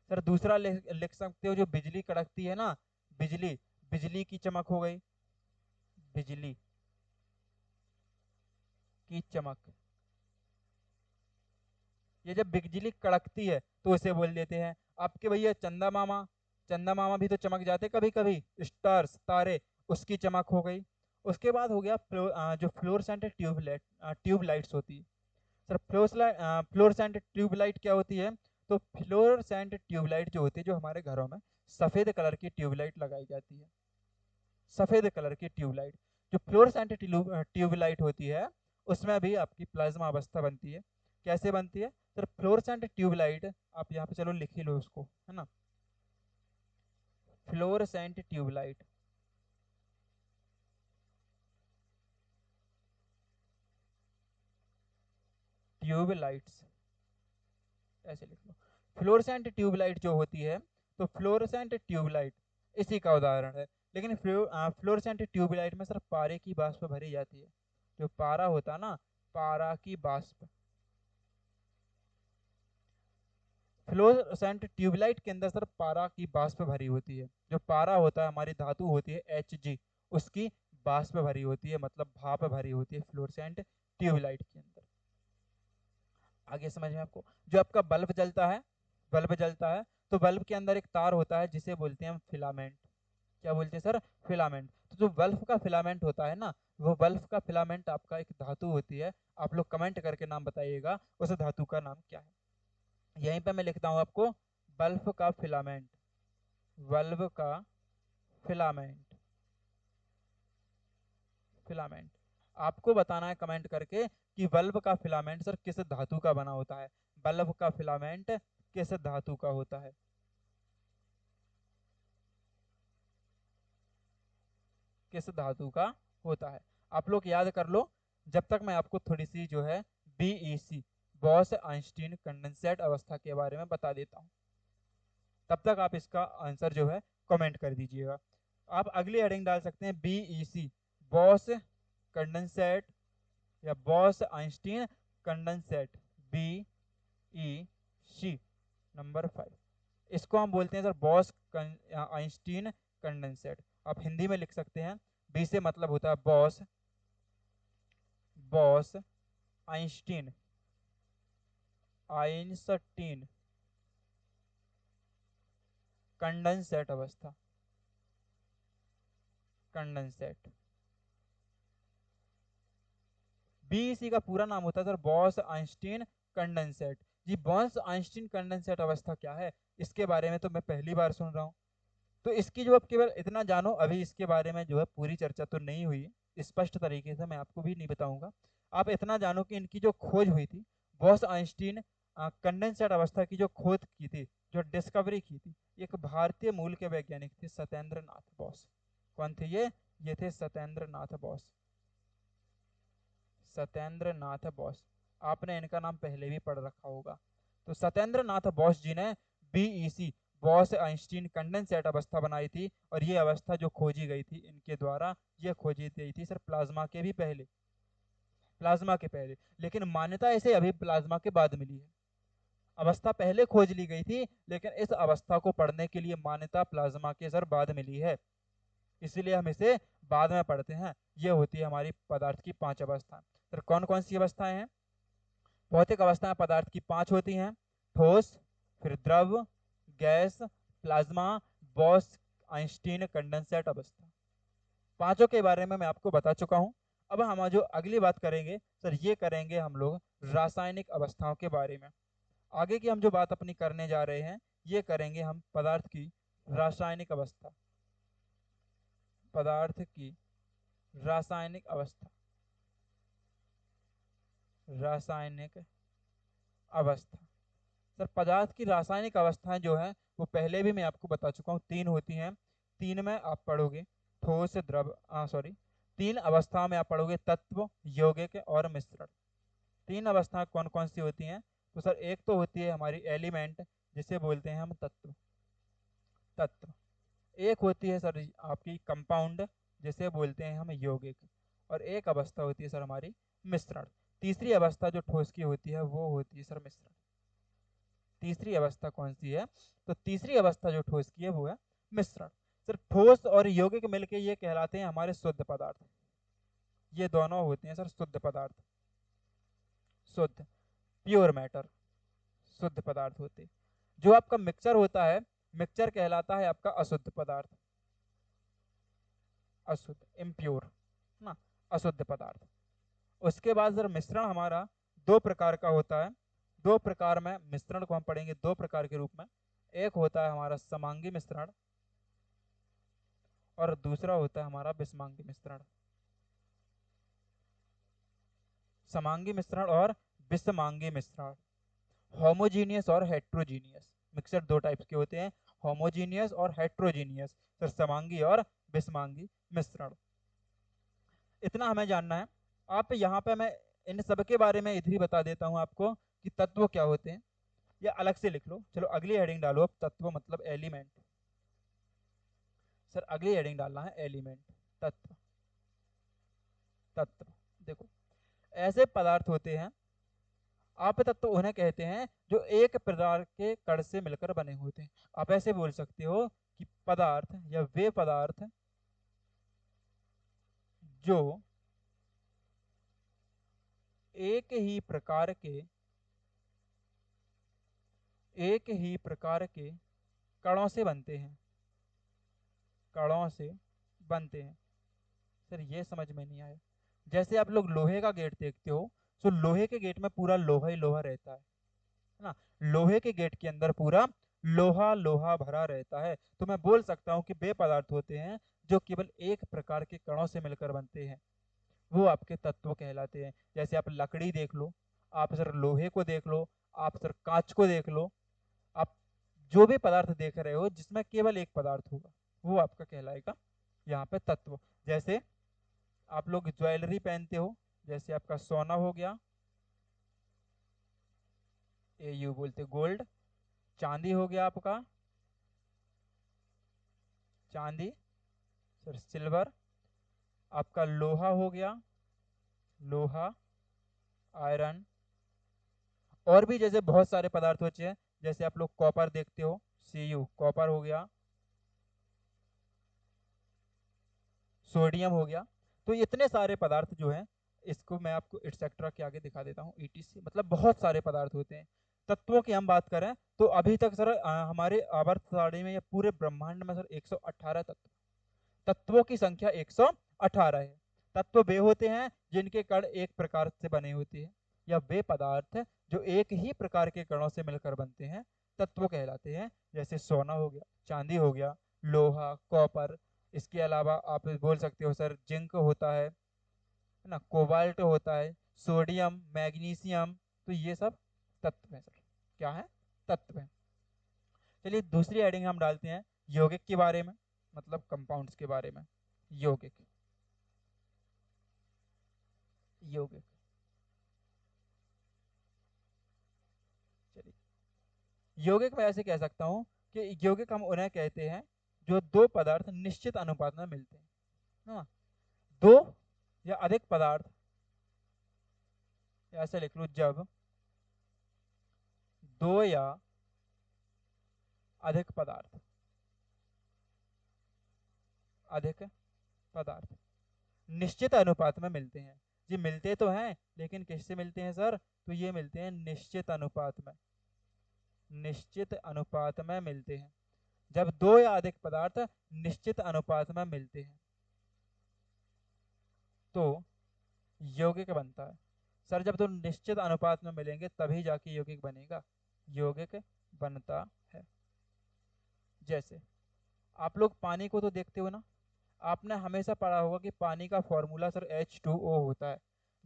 सर दूसरा लिख सकते हो, जो बिजली कड़कती है ना, बिजली, बिजली की चमक हो गई, बिजली की चमक। ये जब बिजली कड़कती है तो इसे बोल देते हैं आपके भैया चंदा मामा। चंदा मामा भी तो चमक जाते कभी कभी, स्टार्स, तारे, उसकी चमक हो गई। उसके बाद हो गया जो फ्लोरेसेंट ट्यूबलाइट, ट्यूबलाइट्स होती है। सर फ्लोरेसेंट ट्यूबलाइट क्या होती है? तो फ्लोरेसेंट ट्यूबलाइट जो होती है, जो हमारे घरों में सफेद कलर की ट्यूबलाइट लगाई जाती है, सफेद कलर की ट्यूबलाइट, जो फ्लोरेसेंट ट्यूबलाइट होती है, उसमें भी आपकी प्लाज्मा अवस्था बनती है। कैसे बनती है सर? फ्लोरेसेंट ट्यूबलाइट, आप यहाँ पे चलो लिख ही लो उसको, है ना, फ्लोरेसेंट ट्यूबलाइट, ट्यूबलाइट्स ऐसे लिख लो। फ्लोरेसेंट ट्यूबलाइट जो होती है, तो फ्लोरेसेंट ट्यूबलाइट इसी का उदाहरण है। लेकिन फ्लोरेसेंट ट्यूबलाइट में सर पारे की वाष्प भरी जाती है। जो पारा होता है ना, पारा की वाष्प, फ्लोरेसेंट ट्यूबलाइट के अंदर सर पारा की वाष्प भरी होती है। जो पारा होता है, हमारी धातु होती है Hg, उसकी वाष्प भरी होती है, मतलब भाप भरी होती है फ्लोरेसेंट ट्यूबलाइट के अंदर। आगे समझ में आपको? जो आपका बल्ब जलता है, बल्ब जलता है, तो बल्ब के अंदर एक तार होता है जिसे बोलते हैं हम फिलामेंट। क्या बोलते हैं सर? फिलामेंट। तो जो बल्ब का फिलामेंट होता है ना, वो बल्ब का फिलामेंट आपका एक धातु होती है। आप लोग कमेंट करके नाम बताइएगा उस धातु का नाम क्या है। यहीं पे मैं लिखता हूँ आपको, बल्ब का फिलामेंट, बल्ब का फिलामेंट, फिलामेंट। आपको बताना है कमेंट करके कि बल्ब का फिलामेंट सर किस धातु का बना होता है, बल्ब का फिलामेंट किस धातु का होता है। किस धातु का होता है, आप लोग याद कर लो। जब तक मैं आपको थोड़ी सी जो है बीईसी, बॉस आइंस्टीन कंडेंसेट अवस्था के बारे में बता देता हूँ, तब तक आप इसका आंसर जो है कमेंट कर दीजिएगा। आप अगली हेडिंग डाल सकते हैं बीईसी, बॉस कंडेंसेट या Bose Einstein condensate, B E C number 5। इसको हम बोलते हैं सर बॉस आइंस्टीन कंडेंसेट। आप हिंदी में लिख सकते हैं, बी से मतलब होता है boss, boss Einstein, Einstein condensate अवस्था, कंडेंसेट। बीईसी का पूरा नाम होता है सर बॉस आइंस्टीन कंडेंसेट। जी बॉस आइंस्टीन कंडेंसेट अवस्था क्या है, इसके बारे में तो मैं पहली बार सुन रहा हूँ। तो इसकी जो आप केवल इतना जानो, अभी इसके बारे में जो है पूरी चर्चा तो नहीं हुई स्पष्ट तरीके से, मैं आपको भी नहीं बताऊंगा। आप इतना जानो कि इनकी जो खोज हुई थी, बॉस आइंस्टीन कंडेंसेट अवस्था की जो खोज की थी, जो डिस्कवरी की थी, एक भारतीय मूल के वैज्ञानिक थे, सत्येंद्र नाथ बोस। कौन थे ये थे सत्येंद्र नाथ बोस, सत्येंद्र नाथ बोस। आपने इनका नाम पहले भी पढ़ रखा होगा। तो सत्येंद्र नाथ बोस जी ने बीईसी, बॉस आइंस्टीन कंडेंसेट अवस्था बनाई थी, और ये अवस्था जो खोजी गई थी इनके द्वारा, ये खोजी गई थी सर प्लाज्मा के भी पहले, प्लाज्मा के पहले। लेकिन मान्यता इसे अभी प्लाज्मा के बाद मिली है। अवस्था पहले खोज ली गई थी, लेकिन इस अवस्था को पढ़ने के लिए मान्यता प्लाज्मा के सर बाद मिली है, इसीलिए हम इसे बाद में पढ़ते हैं। ये होती है हमारी पदार्थ की 5 अवस्थाएं। सर कौन कौन सी अवस्थाएं हैं? भौतिक अवस्थाएं पदार्थ की 5 होती हैं, ठोस, फिर द्रव, gas, plasma, boss Einstein condensate अवस्था। पांचों के बारे में मैं आपको बता चुका हूं। अब हम जो अगली बात करेंगे सर, ये करेंगे हम लोग रासायनिक अवस्थाओं के बारे में। आगे की हम जो बात अपनी करने जा रहे हैं, ये करेंगे हम पदार्थ की रासायनिक अवस्था, पदार्थ की रासायनिक अवस्था, रासायनिक अवस्था। सर पदार्थ की रासायनिक अवस्थाएं जो है वो पहले भी मैं आपको बता चुका हूँ, तीन होती हैं। तीन में आप पढ़ोगे ठोस, द्रव, सॉरी, तीन अवस्थाओं में आप पढ़ोगे तत्व, यौगिक और मिश्रण। तीन अवस्थाएं कौन कौन सी होती हैं? तो सर एक तो होती है हमारी एलिमेंट, जिसे बोलते हैं हम तत्व, तत्व। एक होती है सर आपकी कंपाउंड, जिसे बोलते हैं हम यौगिक। और एक अवस्था होती है सर हमारी मिश्रण। तीसरी अवस्था जो ठोस की होती है वो होती है सर मिश्रण। तीसरी अवस्था कौन सी है? तो तीसरी अवस्था जो ठोस की है वो है मिश्रण। सर ठोस और यौगिक मिलके ये कहलाते हैं हमारे शुद्ध पदार्थ। ये दोनों होते हैं सर शुद्ध पदार्थ, शुद्ध, प्योर मैटर, शुद्ध पदार्थ होते हैं। जो आपका मिक्सचर होता है, मिक्सचर कहलाता है आपका अशुद्ध पदार्थ, अशुद्ध, इम्प्योर ना, अशुद्ध पदार्थ। उसके बाद सर मिश्रण हमारा दो प्रकार का होता है। दो प्रकार में मिश्रण को हम पढ़ेंगे दो प्रकार के रूप में। एक होता है हमारा समांगी मिश्रण और दूसरा होता है हमारा विषमांगी मिश्रण। समांगी मिश्रण और विषमांगी मिश्रण, होमोजीनियस और हेट्रोजीनियस। मिक्सर दो टाइप्स के होते हैं, होमोजीनियस और हेट्रोजीनियस। सर समांगी और विषमांगी मिश्रण, इतना हमें जानना है। आप यहाँ पे मैं इन सब के बारे में इधर ही बता देता हूँ आपको कि तत्व क्या होते हैं, या अलग से लिख लो। चलो अगली हेडिंग डालो अब, तत्व मतलब एलिमेंट। सर अगली हेडिंग डालना है एलिमेंट, तत्व, तत्व। देखो ऐसे पदार्थ होते हैं, आप तत्व उन्हें कहते हैं जो एक प्रकार के कण से मिलकर बने होते हैं। आप ऐसे बोल सकते हो कि पदार्थ या वे पदार्थ जो एक ही प्रकार के, एक ही प्रकार के कणों से बनते हैं, कणों से बनते हैं। सर ये समझ में नहीं आया। जैसे आप लोग लोहे का गेट देखते हो, तो लोहे के गेट में पूरा लोहा ही लोहा रहता है ना। लोहे के गेट के अंदर पूरा लोहा लोहा भरा रहता है। तो मैं बोल सकता हूँ कि वे पदार्थ होते हैं जो केवल एक प्रकार के कणों से मिलकर बनते हैं, वो आपके तत्व कहलाते हैं। जैसे आप लकड़ी देख लो, आप सर लोहे को देख लो, आप सर कांच को देख लो, आप जो भी पदार्थ देख रहे हो जिसमें केवल एक पदार्थ होगा, वो आपका कहलाएगा यहाँ पे तत्व। जैसे आप लोग ज्वेलरी पहनते हो, जैसे आपका सोना हो गया, ये यू बोलते गोल्ड। चांदी हो गया आपका, चांदी, सर सिल्वर। आपका लोहा हो गया, लोहा, आयरन। और भी जैसे बहुत सारे पदार्थ होते हैं, जैसे आप लोग कॉपर देखते हो, Cu कॉपर हो गया, सोडियम हो गया। तो इतने सारे पदार्थ जो हैं, इसको मैं आपको एटसेट्रा के आगे दिखा देता हूँ, ETC, मतलब बहुत सारे पदार्थ होते हैं। तत्वों की हम बात करें तो अभी तक सर हमारे आवर्त सारणी में या पूरे ब्रह्मांड में सर 118 तत्व, तत्वों की संख्या 118 है। तत्व वे होते हैं जिनके कण एक प्रकार से बने होते हैं, या वे पदार्थ जो एक ही प्रकार के कणों से मिलकर बनते हैं, तत्व कहलाते हैं। जैसे सोना हो गया, चांदी हो गया, लोहा, कॉपर। इसके अलावा आप बोल सकते हो सर जिंक होता है ना, कोबाल्ट होता है, सोडियम, मैग्नीशियम। तो ये सब तत्व है सर, क्या है? तत्व है। चलिए दूसरी हेडिंग हम डालते हैं यौगिक के बारे में, मतलब कंपाउंड्स के बारे में। यौगिक, यौगिक, चलिए यौगिक मैं ऐसे कह सकता हूँ कि यौगिक हम उन्हें कहते हैं जो दो पदार्थ निश्चित अनुपात में मिलते हैं, है ना। दो या अधिक पदार्थ, ऐसे लिख लो, जब दो या अधिक पदार्थ, अधिक पदार्थ निश्चित अनुपात में मिलते हैं। जी मिलते तो हैं, लेकिन किससे मिलते हैं सर? तो ये मिलते हैं निश्चित अनुपात में, निश्चित अनुपात में मिलते हैं। जब दो या अधिक पदार्थ निश्चित अनुपात में मिलते हैं तो यौगिक बनता है। सर जब दो निश्चित अनुपात में मिलेंगे तभी जाके यौगिक बनेगा, यौगिक बनता है। जैसे आप लोग पानी को तो देखते हो ना, आपने हमेशा पढ़ा होगा कि पानी का फॉर्मूला सर H2O होता है,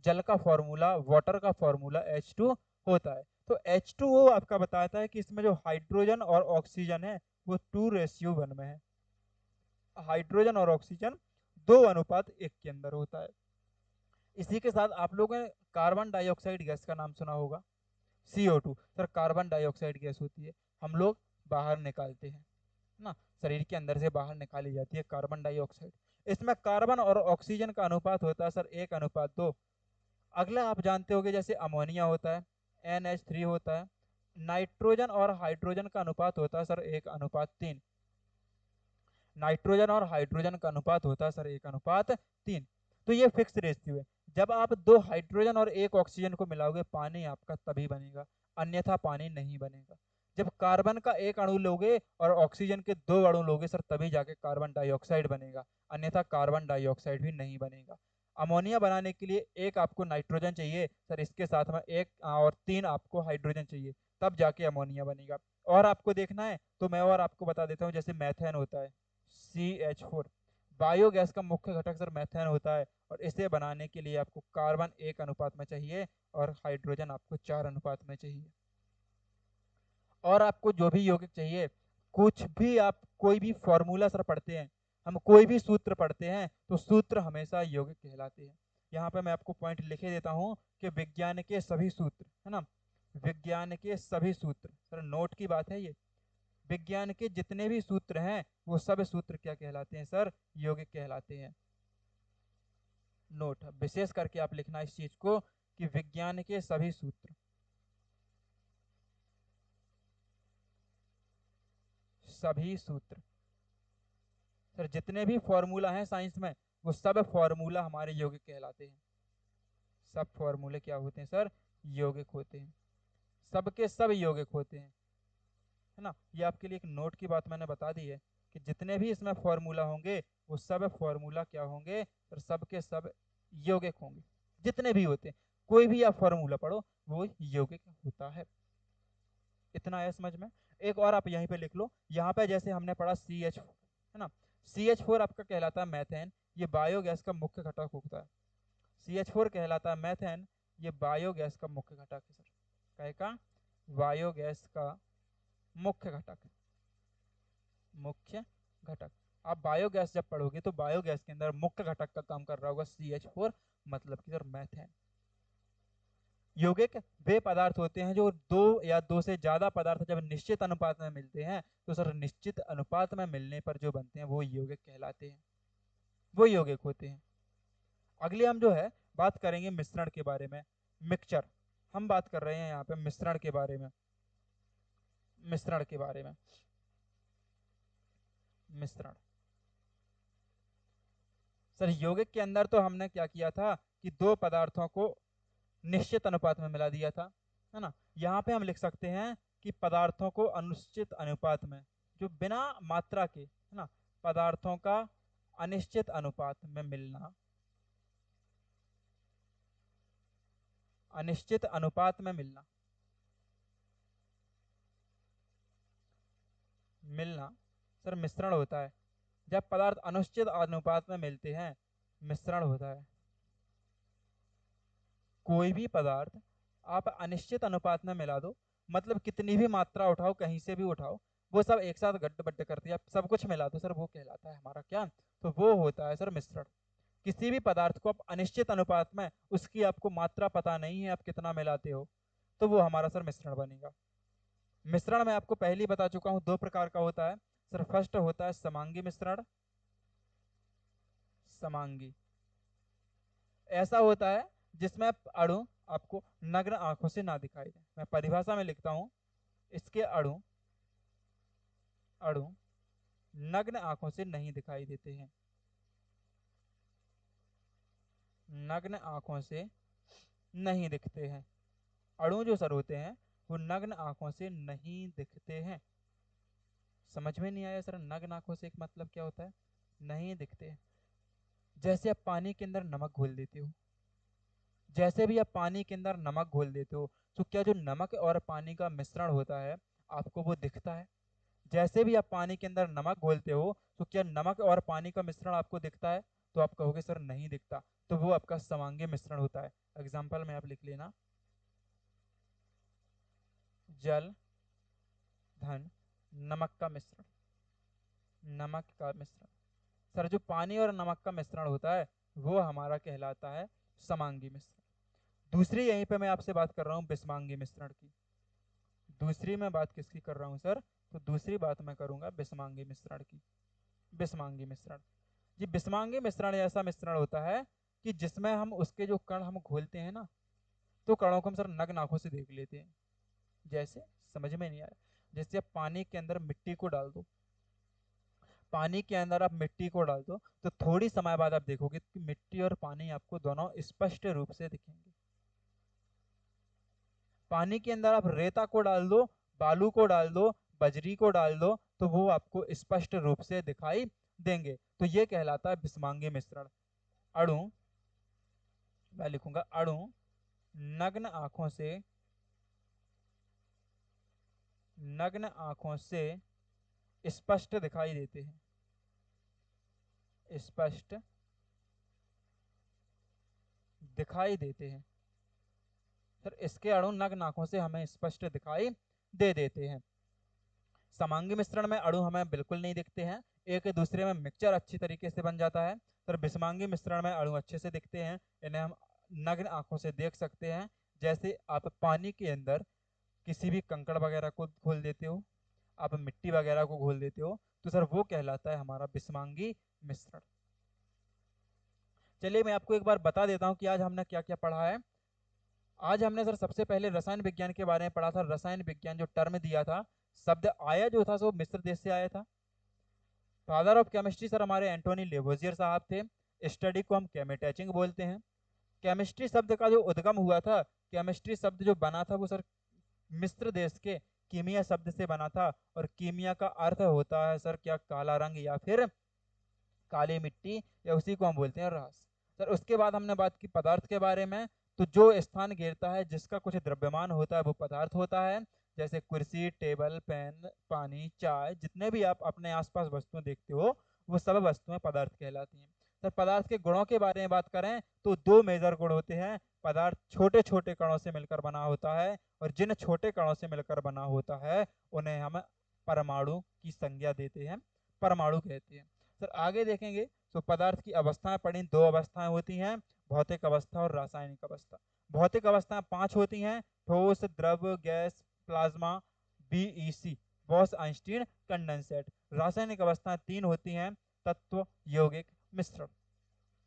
जल का फॉर्मूला, वाटर का फॉर्मूला H2 होता है। तो H2O आपका बताता है कि इसमें जो हाइड्रोजन और ऑक्सीजन है वो 2:1 में है। हाइड्रोजन और ऑक्सीजन 2:1 के अंदर होता है। इसी के साथ आप लोगों ने कार्बन डाइऑक्साइड गैस का नाम सुना होगा, CO2। Sir carbon dioxide gas होती है, हम लोग बाहर निकालते हैं ना, शरीर के अंदर से बाहर निकाली जाती है कार्बन डाइऑक्साइड। इसमें कार्बन और ऑक्सीजन का अनुपात होता है सर 1:2। अगला आप जानते होंगे जैसे अमोनिया होता है, NH3 होता है। नाइट्रोजन और हाइड्रोजन का अनुपात होता है सर 1:3। नाइट्रोजन और हाइड्रोजन का अनुपात होता है सर 1:3। तो ये फिक्स रेशियो है। जब आप दो हाइड्रोजन और एक ऑक्सीजन को मिलाओगे पानी आपका तभी बनेगा, अन्यथा पानी नहीं बनेगा। जब कार्बन का एक अणु लोगे और ऑक्सीजन के दो अणु लोगे सर तभी जाके कार्बन डाइऑक्साइड बनेगा, अन्यथा कार्बन डाइऑक्साइड भी नहीं बनेगा। अमोनिया बनाने के लिए एक आपको नाइट्रोजन चाहिए सर, इसके साथ में एक और 3 आपको हाइड्रोजन चाहिए, तब जाके अमोनिया बनेगा। और आपको देखना है तो मैं और आपको बता देता हूँ, जैसे मैथेन होता है CH4, बायोगैस का मुख्य घटक सर मैथेन होता है, और इसे बनाने के लिए आपको कार्बन 1:1 में चाहिए और हाइड्रोजन आपको 4:1 में चाहिए। और आपको जो भी यौगिक चाहिए, कुछ भी आप कोई भी फॉर्मूला सर पढ़ते हैं, हम कोई भी सूत्र पढ़ते हैं तो सूत्र हमेशा यौगिक कहलाते हैं। यहाँ पे मैं आपको पॉइंट लिखे देता हूँ कि विज्ञान के सभी सूत्र है ना, विज्ञान के सभी सूत्र, सर नोट की बात है ये, विज्ञान के जितने भी सूत्र हैं वो सब सूत्र क्या कहलाते हैं सर, यौगिक कहलाते हैं। नोट विशेष करके आप लिखना इस चीज को कि विज्ञान के सभी सूत्र, सभी सूत्र, सर जितने भी फॉर्मूला हैं साइंस में वो सब फॉर्मूला हमारे यौगिक कहलाते हैं। सब फॉर्मूले क्या होते हैं सर, यौगिक होते हैं, सबके सब यौगिक होते हैं, है ना। ये आपके लिए एक नोट की बात मैंने बता दी है कि जितने भी इसमें फॉर्मूला होंगे वो सब फॉर्मूला क्या होंगे सर, सबके सब यौगिक होंगे, जितने भी होते हैं। कोई भी आप फॉर्मूला पढ़ो वो यौगिक होता है। इतना है समझ में। एक और आप यहीं पे लिख लो, यहाँ पे जैसे हमने पढ़ा CH4 है ना, CH4 आपका कहलाता है मैथेन, ये बायोगैस का मुख्य घटक होता है। CH4 कहलाता है मैथेन, ये बायोगैस का मुख्य घटक है सर, कहे का बायोगैस का मुख्य घटक है, मुख्य घटक। आप बायोगैस जब पढ़ोगे तो बायोगैस के अंदर मुख्य घटक का काम कर रहा होगा CH4, मतलब कि सर मैथेन। यौगिक वे पदार्थ होते हैं जो दो या दो से ज्यादा पदार्थ जब निश्चित अनुपात में मिलते हैं तो सर निश्चित अनुपात में मिलने पर जो बनते हैं वो यौगिक कहलाते हैं, वो यौगिक होते हैं। अगले हम जो है बात करेंगे मिश्रण के बारे में, मिक्सचर। हम बात कर रहे हैं यहाँ पे मिश्रण के बारे में, मिश्रण के बारे में, मिश्रण। सर यौगिक के अंदर तो हमने क्या किया था कि दो पदार्थों को निश्चित अनुपात में मिला दिया था, है ना। यहाँ पे हम लिख सकते हैं कि पदार्थों को अनिश्चित अनुपात में, जो बिना मात्रा के, है ना, पदार्थों का अनिश्चित अनुपात में मिलना, अनिश्चित अनुपात में मिलना, मिलना सर मिश्रण होता है। जब पदार्थ अनिश्चित अनुपात में मिलते हैं मिश्रण होता है। कोई भी पदार्थ आप अनिश्चित अनुपात में मिला दो, मतलब कितनी भी मात्रा उठाओ कहीं से भी उठाओ, वो सब एक साथ गड्ढ बड्ढ करती है, आप सब कुछ मिला दो सर, वो कहलाता है हमारा क्या, तो वो होता है सर मिश्रण। किसी भी पदार्थ को आप अनिश्चित अनुपात में, उसकी आपको मात्रा पता नहीं है आप कितना मिलाते हो, तो वो हमारा सर मिश्रण बनेगा। मिश्रण मैं आपको पहले ही बता चुका हूँ 2 प्रकार का होता है सर। फर्स्ट होता है समांगी मिश्रण, समांगी ऐसा होता है जिसमें अणु आपको नग्न आंखों से ना दिखाई दे। मैं परिभाषा में लिखता हूं, इसके अणु, अणु नग्न आंखों से नहीं दिखाई देते हैं, नग्न आंखों से नहीं दिखते हैं। अणु जो सर होते हैं वो नग्न आंखों से नहीं दिखते हैं। समझ में नहीं आया सर, नग्न आंखों से एक मतलब क्या होता है? नहीं दिखते हैं। जैसे आप पानी के अंदर नमक घोल देते हो, जैसे भी आप पानी के अंदर नमक घोल देते हो, तो क्या जो नमक और पानी का मिश्रण होता है आपको वो दिखता है? जैसे भी आप पानी के अंदर नमक घोलते हो, तो क्या नमक और पानी का मिश्रण आपको दिखता है? तो आप कहोगे सर नहीं दिखता, तो वो आपका समांगी मिश्रण होता है। एग्जाम्पल में आप लिख लेना, जल, धन, नमक का मिश्रण। नमक का मिश्रण सर, जो पानी और नमक का मिश्रण होता है वो हमारा कहलाता है समांगी मिश्रण। दूसरी यहीं पे मैं आपसे बात कर रहा हूँ बिस्मांगी मिश्रण की। दूसरी मैं बात किसकी कर रहा हूँ सर? तो दूसरी बात मैं करूंगा बिस्मांगी मिश्रण की। बिस्मांगी मिश्रण जी, बिस्मांगी मिश्रण ऐसा मिश्रण होता है कि जिसमें हम उसके जो कण हम घोलते हैं ना, तो कणों को हम सर नग्न आंखों से देख लेते हैं। जैसे, समझ में नहीं आया? जैसे आप पानी के अंदर मिट्टी को डाल दो, पानी के अंदर आप मिट्टी को डाल दो, तो थोड़ी समय बाद आप देखोगे कि मिट्टी और पानी आपको दोनों स्पष्ट रूप से दिखेंगे। पानी के अंदर आप रेता को डाल दो, बालू को डाल दो, बजरी को डाल दो, तो वो आपको स्पष्ट रूप से दिखाई देंगे। तो ये कहलाता है बिस्मांगी मिश्रण। अणु, मैं लिखूंगा अणु नग्न आंखों से, नग्न आंखों से स्पष्ट दिखाई देते हैं, स्पष्ट दिखाई देते हैं। सर इसके अणु नग्न आंखों से हमें स्पष्ट दिखाई दे देते हैं। समांगी मिश्रण में अणु हमें बिल्कुल नहीं दिखते हैं, एक दूसरे में मिक्सचर अच्छी तरीके से बन जाता है। सर बिस्मांगी मिश्रण में अणु अच्छे से दिखते हैं, इन्हें हम नग्न आंखों से देख सकते हैं। जैसे आप पानी के अंदर किसी भी कंकड़ वगैरह को घोल देते हो, आप मिट्टी वगैरह को घोल देते हो, तो सर वो कहलाता है हमारा बिस्मांगी मिश्रण। चलिए मैं आपको एक बार बता देता हूँ कि आज हमने क्या क्या पढ़ा है। आज हमने सर सबसे पहले रसायन विज्ञान के बारे में पढ़ा था। रसायन विज्ञान जो टर्म दिया था, शब्द आया जो था सो मिस्र देश से आया था। फादर ऑफ केमिस्ट्री सर हमारे एंटोनी लेवोजियर साहब थे। स्टडी को हम केमिटैचिंग बोलते हैं। केमिस्ट्री शब्द का जो उद्गम हुआ था, केमिस्ट्री शब्द जो बना था वो सर मिस्र देश के कीमिया शब्द से बना था। और कीमिया का अर्थ होता है सर क्या? काला रंग या फिर काली मिट्टी, या उसी को हम बोलते हैं रास। सर उसके बाद हमने बात की पदार्थ के बारे में। तो जो स्थान घेरता है जिसका कुछ द्रव्यमान होता है वो पदार्थ होता है। जैसे कुर्सी, टेबल, पेन, पानी, चाय, जितने भी आप अपने आसपास वस्तुएं देखते हो वो सब वस्तुएं पदार्थ कहलाती हैं। सर पदार्थ के गुणों के बारे में बात करें तो दो मेजर गुण होते हैं। पदार्थ छोटे छोटे कणों से मिलकर बना होता है, और जिन छोटे कणों से मिलकर बना होता है उन्हें हम परमाणु की संज्ञा देते हैं, परमाणु कहते हैं। सर आगे देखेंगे तो पदार्थ की अवस्थाएं पढ़ी, दो अवस्थाएं होती हैं, भौतिक अवस्था और रासायनिक अवस्था। भौतिक अवस्थाएं 5 होती हैं, ठोस, द्रव, gas, plasma, BEC, boss Einstein condensate. रासायनिक अवस्थाएं 3 होती हैं, तत्व, यौगिक, मिश्रण।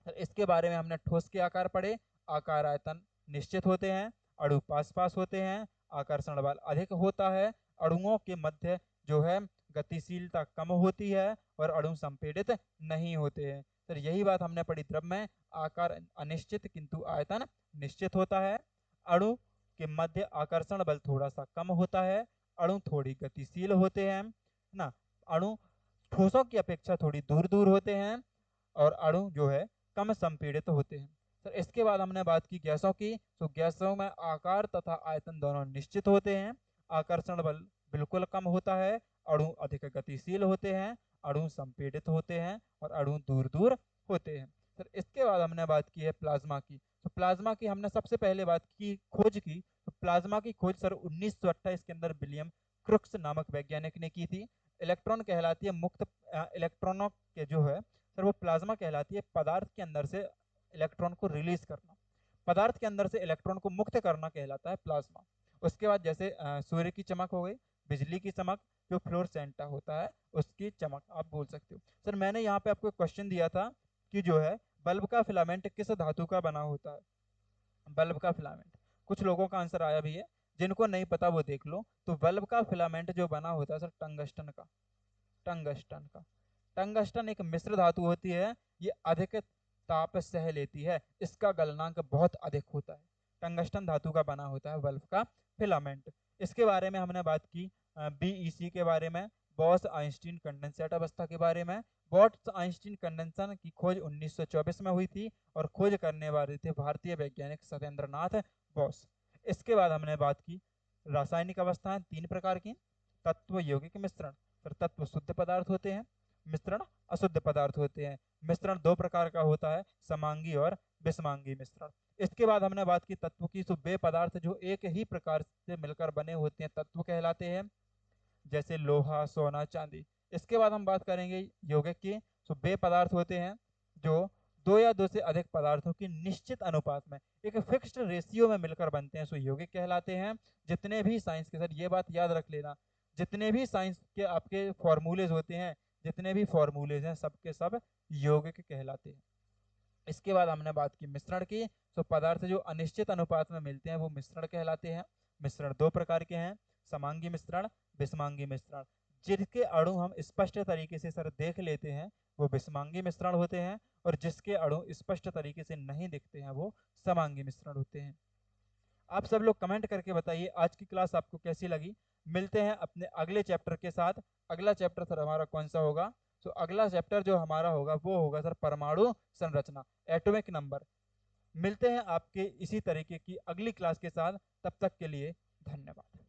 सर इसके बारे में हमने ठोस के आकार पढ़े, आकार आयतन निश्चित होते हैं, अणु पास पास होते हैं, आकर्षण बल अधिक होता है, अणुओं के मध्य जो है गतिशीलता कम होती है, और अणु संपीड़ित नहीं होते हैं। सर यही बात हमने पढ़ी द्रव में, आकार अनिश्चित किंतु आयतन निश्चित होता है, अणु के मध्य आकर्षण बल थोड़ा सा कम होता है, अणु थोड़ी गतिशील होते हैं ना, अणु ठोसों की अपेक्षा थोड़ी दूर दूर होते हैं, और अणु जो है कम संपीड़ित होते हैं। सर इसके बाद हमने बात की गैसों की। तो गैसों में आकार तथा आयतन दोनों निश्चित होते हैं, आकर्षण बल बिल्कुल कम होता है, अणु अधिक गतिशील होते हैं, अणु संपीड़ित होते हैं, और अणु दूर दूर होते हैं। सर इसके बाद हमने बात की है प्लाज्मा की। तो प्लाज्मा की हमने सबसे पहले बात की खोज की। तो प्लाज्मा की खोज सर 1928 के अंदर विलियम क्रुक्स नामक वैज्ञानिक ने की थी। इलेक्ट्रॉन कहलाती है मुक्त इलेक्ट्रॉनों के जो है सर वो प्लाज्मा कहलाती है पदार्थ के अंदर से इलेक्ट्रॉन को रिलीज करना, पदार्थ के अंदर से इलेक्ट्रॉन को मुक्त करना कहलाता है प्लाज्मा। उसके बाद जैसे सूर्य की चमक हो गई, बिजली की चमक, जो फ्लोरसेंटा होता है उसकी चमक आप बोल सकते हो। सर मैंने यहाँ पे आपको क्वेश्चन दिया था कि जो है बल्ब का फिलामेंट किस धातु का बना होता है? बल्ब का फिलामेंट, कुछ लोगों का आंसर आया भी है, जिनको नहीं पता वो देख लो। तो बल्ब का फिलामेंट जो बना होता है सर टंगस्टन का, टंगस्टन का। टंगस्टन एक मिश्र धातु होती है, ये अधिक ताप सह लेती है, इसका गलनांक बहुत अधिक होता है। टंगस्टन धातु का बना होता है बल्ब का फिलामेंट। इसके बारे में हमने बात की बीईसी के बारे में, बॉस आइंस्टीन कंडेंसेट अवस्था के बारे में। बॉस आइंस्टीन कंडेंसन की खोज 1924 में हुई थी और खोज करने वाले थे भारतीय वैज्ञानिक सत्येंद्रनाथ बॉस। इसके बाद हमने बात की रासायनिक अवस्थाएं तीन प्रकार की, तत्व, यौगिक, मिश्रण। फिर तत्व शुद्ध पदार्थ होते हैं, मिश्रण अशुद्ध पदार्थ होते हैं। मिश्रण दो प्रकार का होता है, समांगी और विषमांगी मिश्रण। इसके बाद हमने बात की तत्व की, तो वे पदार्थ जो एक ही प्रकार से मिलकर बने होते हैं तत्व कहलाते हैं, जैसे लोहा, सोना, चांदी। इसके बाद हम बात करेंगे यौगिक की, तो वे पदार्थ होते हैं जो दो या दो से अधिक पदार्थों की निश्चित अनुपात में एक फिक्स्ड रेशियो में मिलकर बनते हैं, सो यौगिक कहलाते हैं। जितने भी साइंस के, सर ये बात याद रख लेना, जितने भी साइंस के आपके फॉर्मूलेज होते हैं, जितने भी फॉर्मूलेज हैं सबके सब यौगिक कहलाते हैं। इसके बाद हमने बात की मिश्रण की, तो पदार्थ जो अनिश्चित अनुपात में मिलते हैं वो मिश्रण कहलाते हैं। मिश्रण दो प्रकार के हैं, समांगी मिश्रण, विषमांगी मिश्रण। जिसके अणु हम स्पष्ट तरीके से सर देख लेते हैं वो विषमांगी मिश्रण होते हैं, और जिसके अणु स्पष्ट तरीके से नहीं दिखते हैं वो समांगी मिश्रण होते हैं। आप सब लोग कमेंट करके बताइए आज की क्लास आपको कैसी लगी। मिलते हैं अपने अगले चैप्टर के साथ। अगला चैप्टर सर हमारा कौन सा होगा? तो अगला चैप्टर जो हमारा होगा वो होगा सर परमाणु संरचना, एटॉमिक नंबर। मिलते हैं आपके इसी तरीके की अगली क्लास के साथ, तब तक के लिए धन्यवाद।